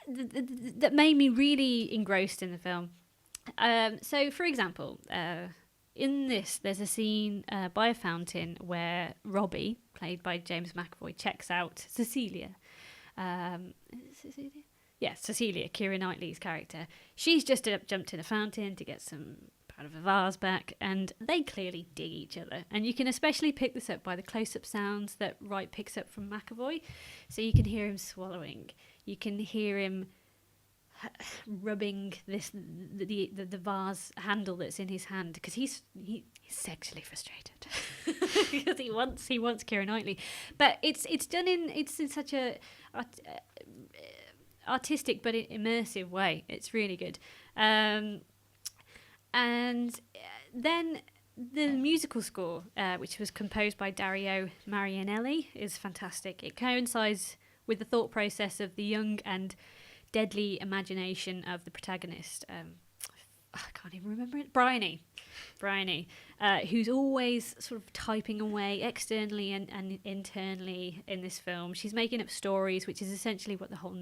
That made me really engrossed in the film. So, for example, in this, there's a scene by a fountain where Robbie, played by James McAvoy, checks out Cecilia. Cecilia? Yeah, Cecilia, Keira Knightley's character. She's just jumped in a fountain to get some part of a vase back, and they clearly dig each other. And you can especially pick this up by the close-up sounds that Wright picks up from McAvoy. So you can hear him swallowing. You can hear him rubbing the vase handle that's in his hand, because he's sexually frustrated because he wants Keira Knightley, but it's done in such a artistic but immersive way. It's really good. And then the musical score, which was composed by Dario Marianelli, is fantastic. It coincides with the thought process of the young and deadly imagination of the protagonist. I can't even remember it. Bryony, who's always sort of typing away externally and internally in this film. She's making up stories, which is essentially what the whole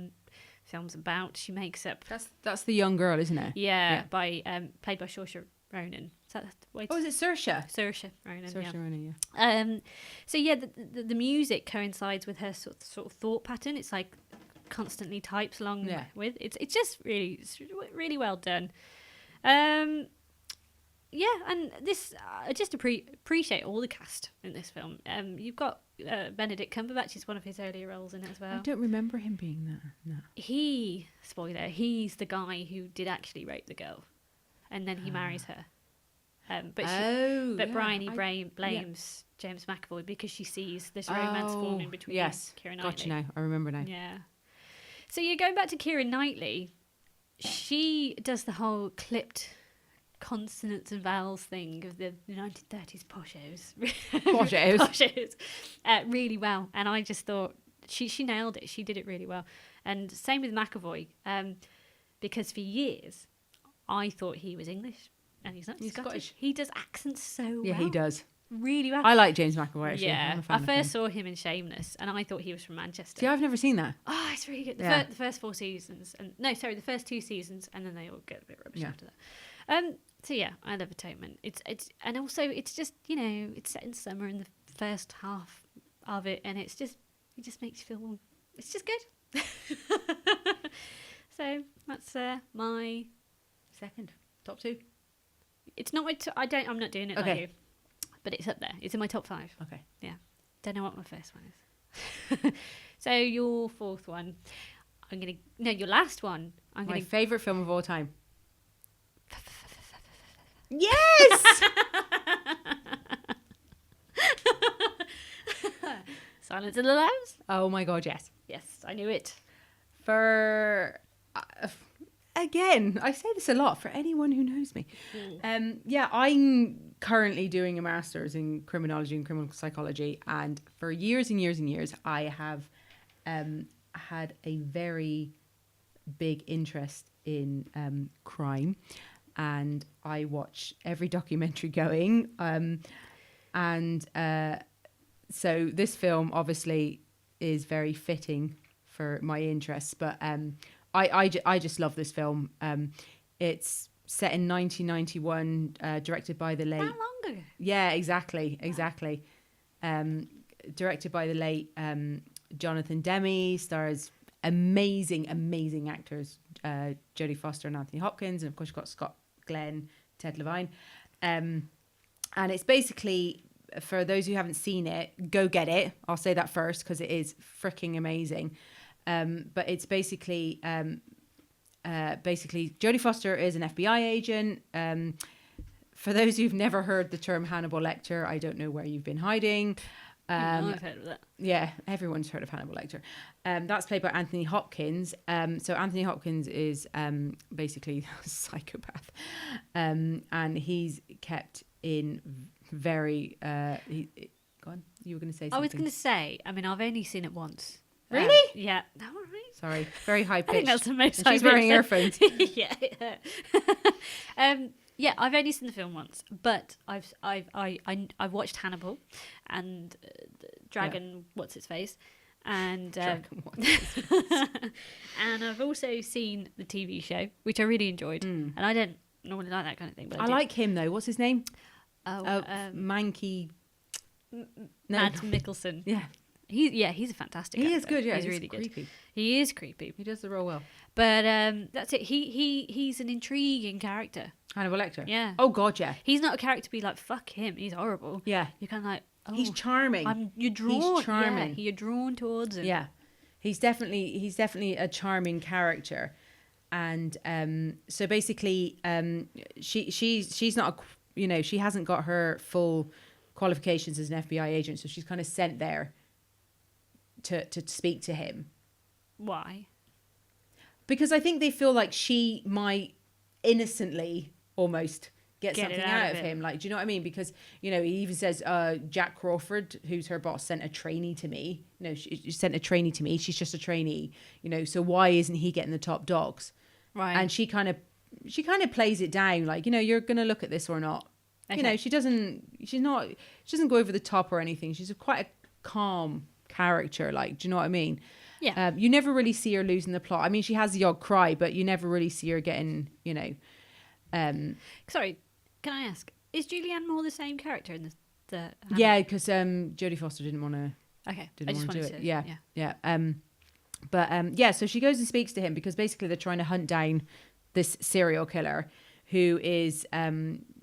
film's about. She makes up. That's the young girl, isn't it? Yeah. By played by Saoirse Ronan. Is it Saoirse? Saoirse Ronan. Saoirse Ronan, yeah. So yeah, the music coincides with her sort of thought pattern. It's like constantly types along with. It's just really well done. Yeah, and this I just appreciate all the cast in this film. You've got Benedict Cumberbatch is one of his earlier roles in it as well. I don't remember him being there. No. He's the guy who did actually rape the girl, and then he marries her. But Bryony blames James McAvoy because she sees this romance forming between Keira Knightley. Gotcha now. I remember now. Yeah. So you're going back to Keira Knightley. She does the whole clipped consonants and vowels thing of the 1930s poshos. Poshos. Really well. And I just thought she nailed it. She did it really well. And same with McAvoy. Because for years, I thought he was English. And he's not. He's Scottish. He does accents so well. Yeah, he does. Really well. I like James McAvoy, actually. Yeah. I first saw him in Shameless, and I thought he was from Manchester. See, I've never seen that. Oh, it's really good. The first 4 seasons. The first 2 seasons, and then they all get a bit rubbish after that. So yeah, I love Atonement. It's and also it's just, it's set in summer in the first half of it, and it just makes you feel, it's just good. So that's my second top 2. It's not my. I'm not doing it like you, but it's up there. It's in my top 5. Okay. Yeah. Don't know what my first one is. So your fourth one, your last one. My favourite film of all time. Yes. Silence of the Lambs. Oh my God, yes. Yes, I knew it. For again, I say this a lot for anyone who knows me. I'm currently doing a master's in criminology and criminal psychology, and for years and years and years, I have had a very big interest in crime, and I watch every documentary going. So this film obviously is very fitting for my interests, but I just love this film. It's set in 1991, directed by the late... That long ago? Yeah, exactly. Directed by the late Jonathan Demme, stars amazing actors, Jodie Foster and Anthony Hopkins, and of course you've got Scott Glenn, Ted Levine. And it's basically, for those who haven't seen it, go get it. I'll say that first because it is freaking amazing. But it's basically Jodie Foster is an FBI agent. For those who've never heard the term Hannibal Lecter, I don't know where you've been hiding. I've heard of that. Yeah, everyone's heard of Hannibal Lecter. That's played by Anthony Hopkins. So Anthony Hopkins is basically a psychopath, and he's kept in very. Go on, you were going to say something. I was going to say. I mean, I've only seen it once. Really? Yeah. No, really? Sorry, very high pitched. I think that's the most. She's wearing earphones. Yeah. Yeah, I've only seen the film once, but I've watched Hannibal and Dragon what's its face, and and I've also seen the TV show, which I really enjoyed. And I don't normally like that kind of thing, but I like him though. What's his name? Manky. Mads Mikkelsen. Yeah. He's a fantastic actor. He is good, yeah. He's really creepy. good. He is creepy. He does the role well. But that's it. He's an intriguing character. Hannibal Lecter? Yeah. Oh, God, yeah. He's not a character to be like, fuck him, he's horrible. Yeah. You're kind of like, oh. He's charming. You're drawn. He's charming. Yeah, you're drawn towards him. Yeah. He's definitely a charming character. And so basically, she's not, she hasn't got her full qualifications as an FBI agent, so she's kind of sent there to speak to him. Why? Because I think they feel like she might innocently almost get something out of him. Like, do you know what I mean? Because, he even says, Jack Crawford, who's her boss, sent a trainee to me. She sent a trainee to me. She's just a trainee, so why isn't he getting the top dogs? Right. And she kind of plays it down like, you're going to look at this or not. Okay. She doesn't go over the top or anything. She's quite a calm character. Like, do you know what I mean? Yeah. You never really see her losing the plot. I mean, she has the odd cry, but you never really see her getting, Sorry, can I ask, is Julianne Moore the same character in the yeah, because Jodie Foster didn't want to. Okay. Didn't want to do it. Yeah. So she goes and speaks to him because basically they're trying to hunt down this serial killer who is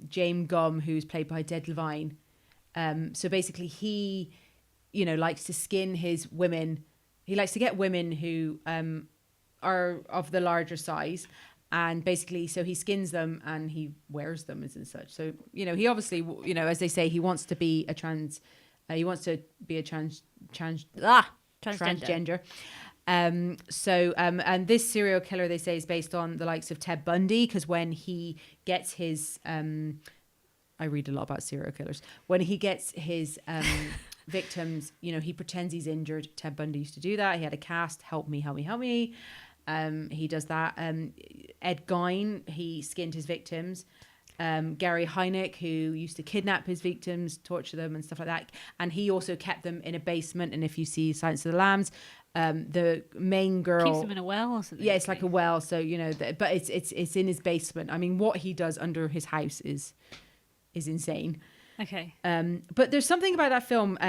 James Gumb, who's played by Dead Levine. So basically he, likes to skin his women. He likes to get women who are of the larger size. And basically, so he skins them and he wears them as and such. So, he obviously, as they say, he wants to be a transgender. And this serial killer, they say, is based on the likes of Ted Bundy, because when he gets his, I read a lot about serial killers. When he gets his victims, he pretends he's injured. Ted Bundy used to do that. He had a cast, help me. He does that. Ed Gein, he skinned his victims. Gary Hynek, who used to kidnap his victims, torture them and stuff like that. And he also kept them in a basement. And if you see Silence of the Lambs, the main girl keeps them in a well or something. Yeah, it's like a well. So, but it's in his basement. I mean, what he does under his house is insane. Okay. But there's something about that film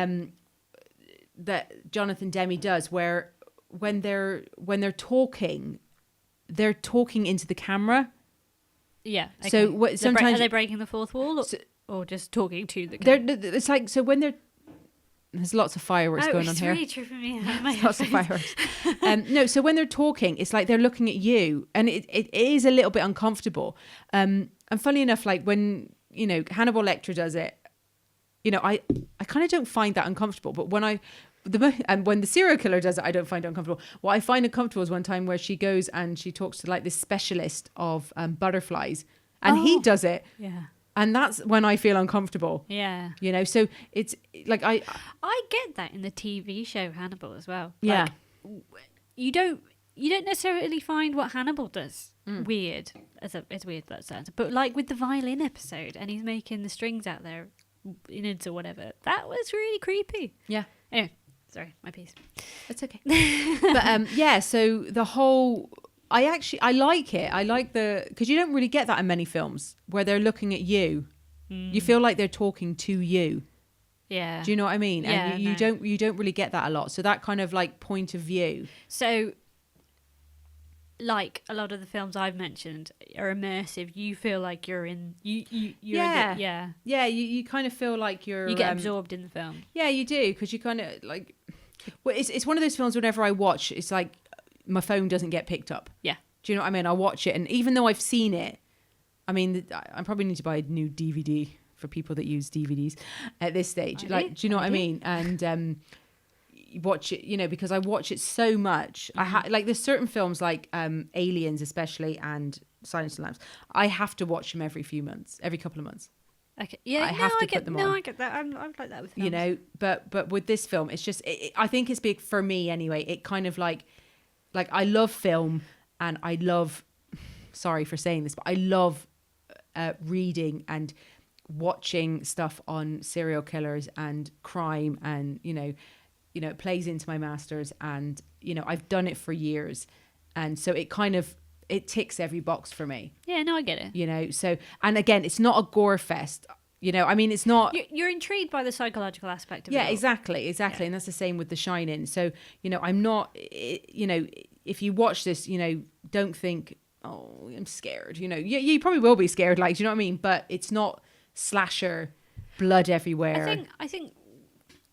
that Jonathan Demme does where when they're talking, they're talking into the camera. Yeah. Okay. So sometimes are they breaking the fourth wall or just talking to the camera? It's like, so when there's lots of fireworks going on here. It's really tripping me out. Lots of fireworks. No, so when they're talking, it's like they're looking at you, and it is a little bit uncomfortable. And funny enough, like when Hannibal Lecter does it, I kind of don't find that uncomfortable. But when the serial killer does it, I don't find it uncomfortable. What I find uncomfortable is one time where she goes and she talks to like this specialist of butterflies, and he does it. Yeah. And that's when I feel uncomfortable. Yeah. So it's like I get that in the TV show Hannibal as well. Yeah. Like, you don't necessarily find what Hannibal does weird, as weird that sounds. But like with the violin episode, and he's making the strings out there, innards or whatever, that was really creepy. Yeah. Anyway, sorry, my piece. It's okay. But so the whole, I like it. I like because you don't really get that in many films where they're looking at you. You feel like they're talking to you. Yeah. Do you know what I mean? Yeah, and you don't really get that a lot. So that kind of like point of view. So like a lot of the films I've mentioned are immersive. You feel like you're in you kind of feel like you get absorbed in the film. Yeah, you do, because you kind of like, well, it's one of those films whenever I watch, it's like my phone doesn't get picked up. Yeah. Do you know what I mean? I watch it, and even though I've seen it, I mean, I probably need to buy a new DVD for people that use DVDs at this stage. Do you know what I mean? And watch it, because I watch it so much. Like there's certain films like Aliens especially, and Silence of the Lambs. I have to watch them every couple of months. Okay. Yeah. I get them on. No, I get that. I'm like that with films. But with this film, it's just I think it's big for me anyway. It kind of like I love film, and I love. Sorry for saying this, but I love reading and watching stuff on serial killers and crime, and it plays into my masters, and I've done it for years, and so it ticks every box for me. Yeah, no, I get it. So, and again, it's not a gore fest. It's not. You're intrigued by the psychological aspect of it. Yeah, exactly, yeah. And that's the same with The Shining. So, I'm not. If you watch this, don't think, oh, I'm scared. You probably will be scared. Like, do you know what I mean? But it's not slasher, blood everywhere. I think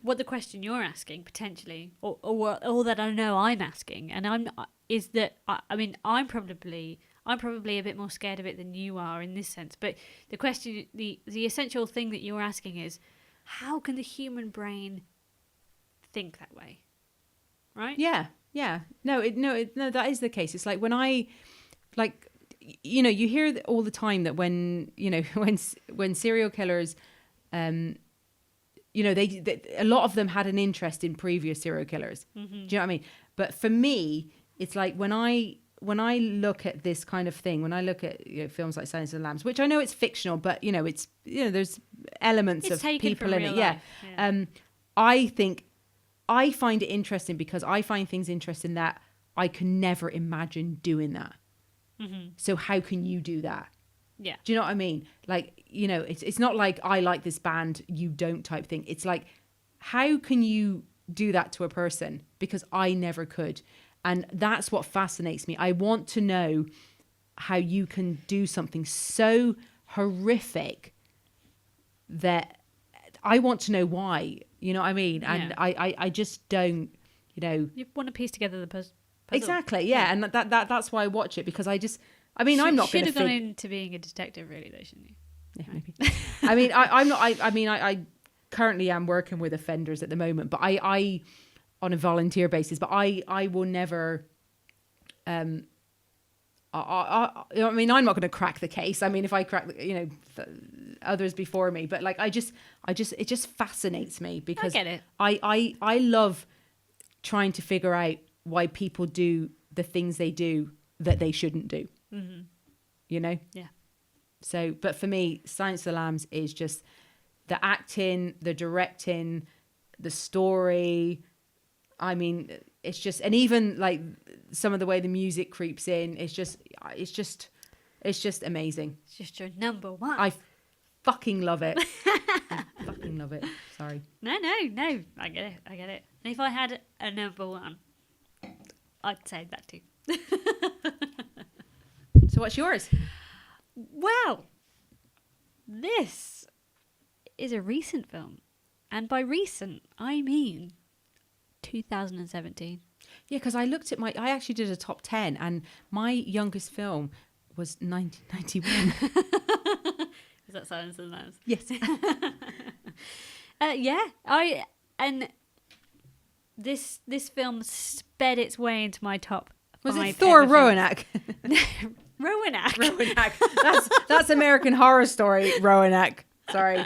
what the question you're asking potentially, or that I know I'm asking, and is that I'm probably a bit more scared of it than you are in this sense. But the question, the essential thing that you're asking is, how can the human brain think that way? Right? Yeah. No, that is the case. It's like when you hear all the time that when serial killers, they a lot of them had an interest in previous serial killers. Mm-hmm. Do you know what I mean? But for me, it's like when I look at this kind of thing, when I look at films like Silence of the Lambs, which I know it's fictional, but it's there's elements of people in it. Yeah. I find it interesting because I find things interesting that I can never imagine doing that. Mm-hmm. So how can you do that? Yeah. Do you know what I mean? Like, it's not like I like this band, you don't type thing. It's like, how can you do that to a person? Because I never could. And that's what fascinates me. I want to know how you can do something so horrific that I want to know why. You know what I mean? Yeah. And I just don't, You want to piece together the puzzle. Exactly, yeah. And that's why I watch it, because I'm not going to... Should have gone into being a detective, really, though, shouldn't you? Yeah, maybe. I'm not... I currently am working with offenders at the moment, but I on a volunteer basis, but I will never... I'm not going to crack the case. If I crack, others before me, but like, it just fascinates me, because I get it. I love trying to figure out why people do the things they do that they shouldn't do. Mm-hmm. Yeah. So, but for me, Silence of the Lambs is just the acting, the directing, the story. It's just, and even like some of the way the music creeps in, it's just amazing. It's just your number one. I fucking love it. I fucking love it. Sorry. No. I get it. And if I had a number one, I'd say that too. So what's yours? Well, this is a recent film. And by recent, I mean 2017. Yeah, because I looked at I actually did a top 10, and my youngest film was 1991. Is that Silence of the Lambs? Yes. This film sped its way into my top. Was it Thor Roanoke? Roanoke. That's American Horror Story Roanoke. Sorry.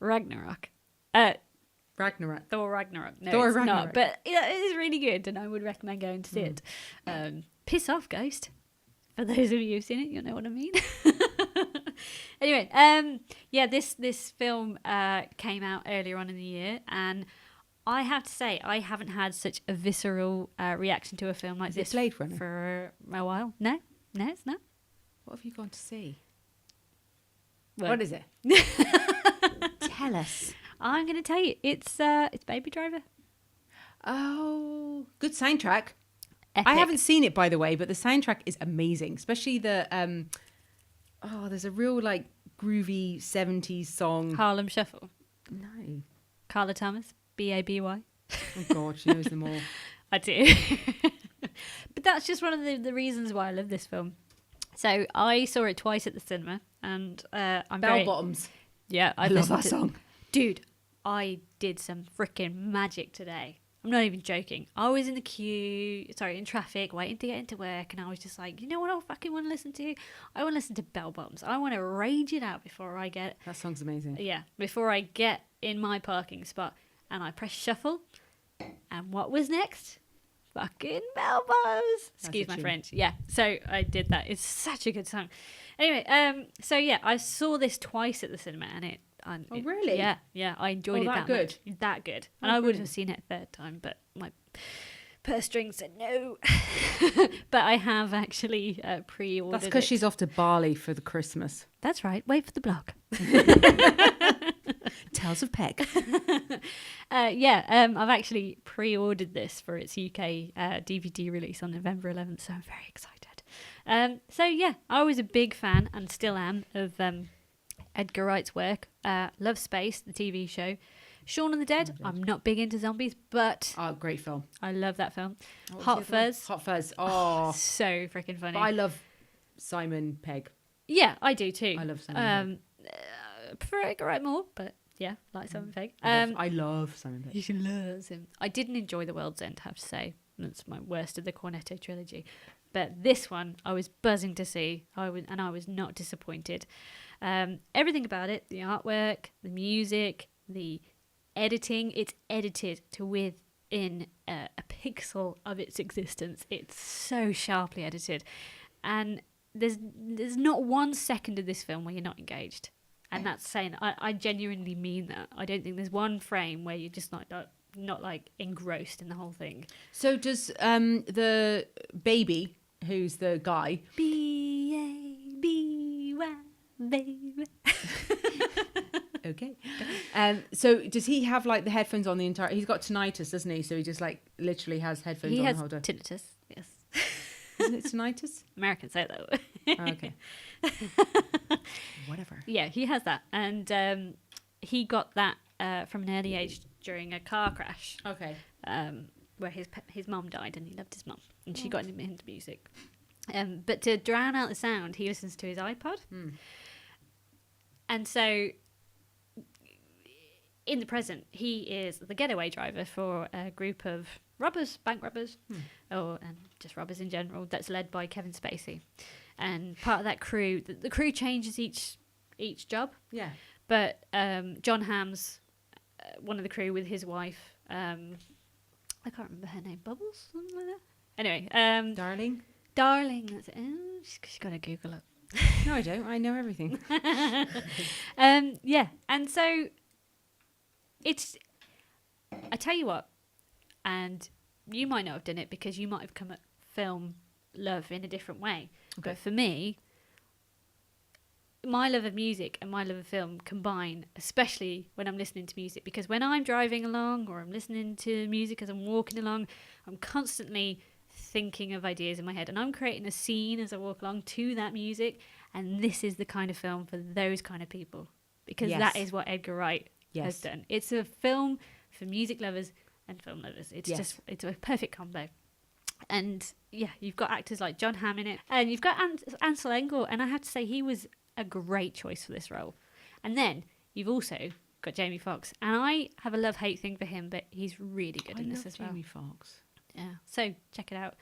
Ragnarok. Ragnarok. Thor Ragnarok. No, Thor it's Ragnarok. not. But it is really good, and I would recommend going to see it. Piss off, Ghost. For those of you who've seen it, you'll know what I mean. Anyway, this film came out earlier on in the year, and I have to say, I haven't had such a visceral reaction to a film like this Blade Runner? For a while. No, it's not. What have you gone to see? Well, what is it? Tell us. I'm going to tell you. It's Baby Driver. Oh, good soundtrack. Epic. I haven't seen it, by the way, but the soundtrack is amazing. Especially the there's a real like groovy 70s song. Harlem Shuffle. No. Carla Thomas. Baby. Oh God, she knows them all. I do. But that's just one of the reasons why I love this film. So I saw it twice at the cinema, and I'm Bell Bottoms. Yeah, I love that song. Dude, I did some freaking magic today. I'm not even joking. I was in in traffic, waiting to get into work, and I was just like, you know what I fucking want to listen to? I want to listen to Bell Bottoms. I want to rage it out before I get... That song's amazing. Yeah, before I get in my parking spot. And I pressed shuffle, and what was next? fucking bell bottoms. Excuse my French. Yeah, so I did that. It's such a good song. Anyway, so yeah, I saw this twice at the cinema, and Oh, really? Yeah, I enjoyed it that good. Much. That good. And I would have seen it a third time, but my purse string said no. But I have actually pre-ordered. That's because she's off to Bali for the Christmas. That's right. Wait for the blog. Tales of Peg. I've actually pre-ordered this for its UK DVD release on November 11th, so I'm very excited. So yeah, I was a big fan and still am of Edgar Wright's work. Love Space, the TV show. Shaun of the Dead. I'm not big into zombies, but great film. I love that film. Hot Fuzz. Hot Fuzz. Oh, so freaking funny. But I love Simon Pegg. Yeah, I do too. I love Simon Pegg. I prefer Edgar Wright more, but yeah, like Simon Pegg. I love Simon Pegg. She loves him. I didn't enjoy The World's End, I have to say. That's my worst of the Cornetto trilogy. But this one, I was buzzing to see, I was not disappointed. Everything about it, the artwork, the music, the editing, it's edited to within a pixel of its existence. It's so sharply edited. And there's not 1 second of this film where you're not engaged. And that's saying, I genuinely mean that. I don't think there's one frame where you're just not like engrossed in the whole thing. So does the baby, who's the guy, B-A-B-Y, baby. Okay. So does he have like the headphones on the entire? He's got tinnitus, doesn't he? So he just like literally has headphones on the whole time. Tinnitus. Yes. Isn't it tinnitus? Americans say that. Oh, okay. Whatever. Yeah, he has that, and he got that from an early age during a car crash. Okay. Where his mum died, and he loved his mum, and she got him into music. But to drown out the sound, he listens to his iPod. And so, in the present, he is the getaway driver for a group of robbers, bank robbers, or just robbers in general, that's led by Kevin Spacey. And part of that crew, the crew changes each job. Yeah. But John Hamm's one of the crew with his wife. I can't remember her name. Bubbles? Something like that. Anyway. Darling. That's it. Oh, she's got to Google it. No, I don't. I know everything. Yeah. And so it's... I tell you what, and you might not have done it because you might have come at film love in a different way. Okay. But for me, my love of music and my love of film combine, especially when I'm listening to music, because when I'm driving along or I'm listening to music as I'm walking along, I'm constantly thinking of ideas in my head, and I'm creating a scene as I walk along to that music. And this is the kind of film for those kind of people, because that is what Edgar Wright has done. It's a film for music lovers and film lovers. It's it's a perfect combo. And yeah, you've got actors like John Hamm in it, and you've got Ansel Elgort, and I have to say he was a great choice for this role. And then you've also got Jamie Foxx, and I have a love-hate thing for him, but he's really good in this as well. Jamie Foxx. Yeah, so check it out.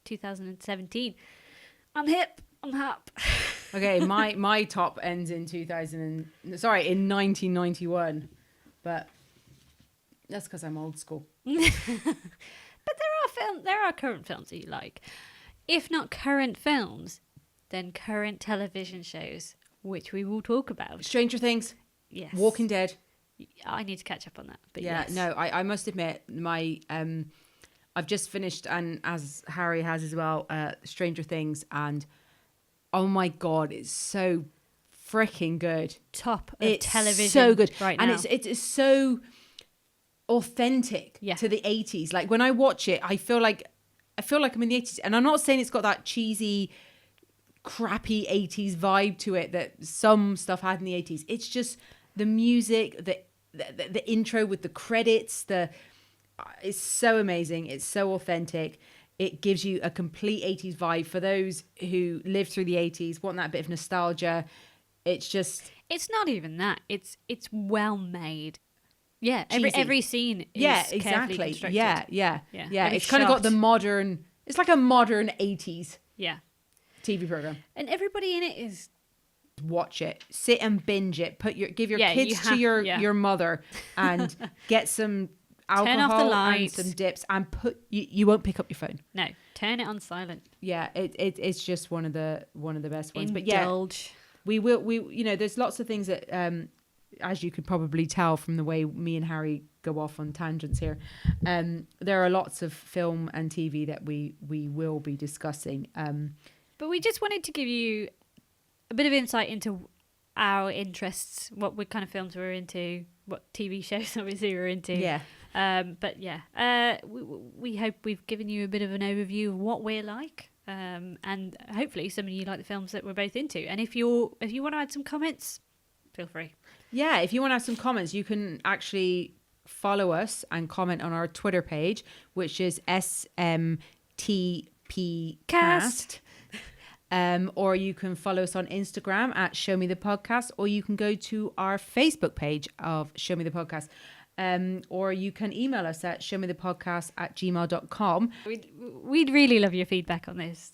2017. I'm hip. I'm hap. Okay, my top ends in 1991, but that's because I'm old school. But there are current films that you like. If not current films, then current television shows, which we will talk about. Stranger Things. Yes. Walking Dead. I need to catch up on that. But yeah, yes. No, I must admit, my I've just finished, and as Harry has as well, Stranger Things, and oh my God, it's so freaking good. Top of television. So good. Right now. And it's so authentic to the 80s. Like when I watch it, I feel like I'm in the 80s, and I'm not saying it's got that cheesy, crappy 80s vibe to it that some stuff had in the 80s. It's just the music, the intro with the credits, it's so amazing. It's so authentic. It gives you a complete 80s vibe for those who lived through the 80s, want that bit of nostalgia. It's not even that. It's well made. Yeah, every scene is carefully constructed. Yeah. It's kind of got the modern. It's like a modern 80s. TV program. And everybody in it is. Watch it. Sit and binge it. Give your kids to your mother and get some alcohol turn off the and lights, some dips, and you won't pick up your phone. No, turn it on silent. Yeah, it's just one of the best ones. Indulge. But yeah, we there's lots of things that as you could probably tell from the way me and Harry go off on tangents here, there are lots of film and TV that we will be discussing. But we just wanted to give you a bit of insight into our interests, what kind of films we're into, what TV shows obviously we're into. Yeah. But yeah, we hope we've given you a bit of an overview of what we're like. And hopefully some of you like the films that we're both into. And if you want to add some comments, feel free. Yeah, if you want to have some comments, you can actually follow us and comment on our Twitter page, which is SMTPcast. Or you can follow us on Instagram at Show Me the Podcast, or you can go to our Facebook page of Show Me the Podcast. Or you can email us at showmethepodcast@gmail.com. We'd really love your feedback on this.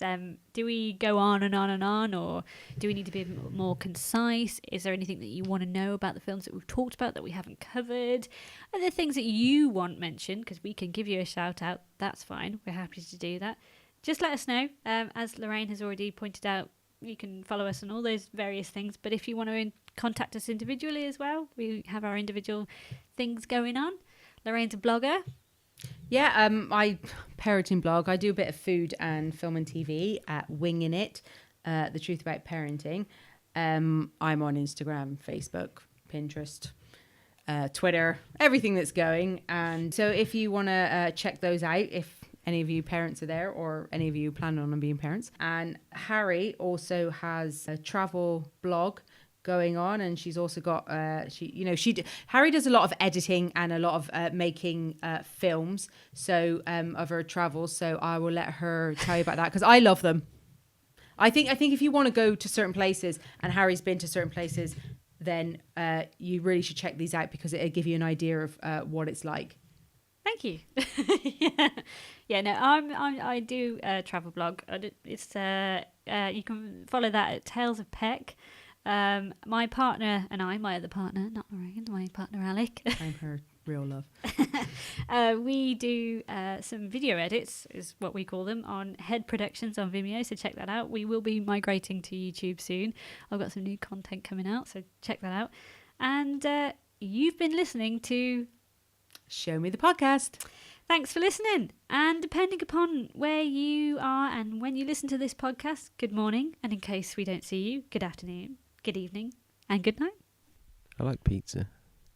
Do we go on and on and on, or do we need to be more concise? Is there anything that you want to know about the films that we've talked about that we haven't covered? Are there things that you want mentioned? Because we can give you a shout out. That's fine. We're happy to do that. Just let us know. As Lorraine has already pointed out, you can follow us on all those various things. But if you want to contact us individually as well, we have our individual things going on. Lorraine's a blogger. Yeah, I parenting blog. I do a bit of food and film and TV at Winging It, The Truth About Parenting. I'm on Instagram, Facebook, Pinterest, Twitter, everything that's going. And so if you want to check those out, if any of you parents are there, or any of you plan on being parents. And Harrie also has a travel blog going on, and she's also got Harrie does a lot of editing and a lot of making films, so of her travels. So I will let her tell you about that, because I love them. I think if you want to go to certain places, and Harrie's been to certain places, then you really should check these out, because it'll give you an idea of what it's like. Thank you. Yeah. No, I do a travel blog. It's you can follow that at Tales of Peck. My partner and I, my other partner, not Lorraine, my partner Alec. I'm her real love. We do some video edits, is what we call them, on Head Productions on Vimeo, so check that out. We will be migrating to YouTube soon. I've got some new content coming out, so check that out. And you've been listening to Show Me the Podcast. Thanks for listening. And depending upon where you are and when you listen to this podcast, good morning. And in case we don't see you, good afternoon, good evening, and good night. I like pizza.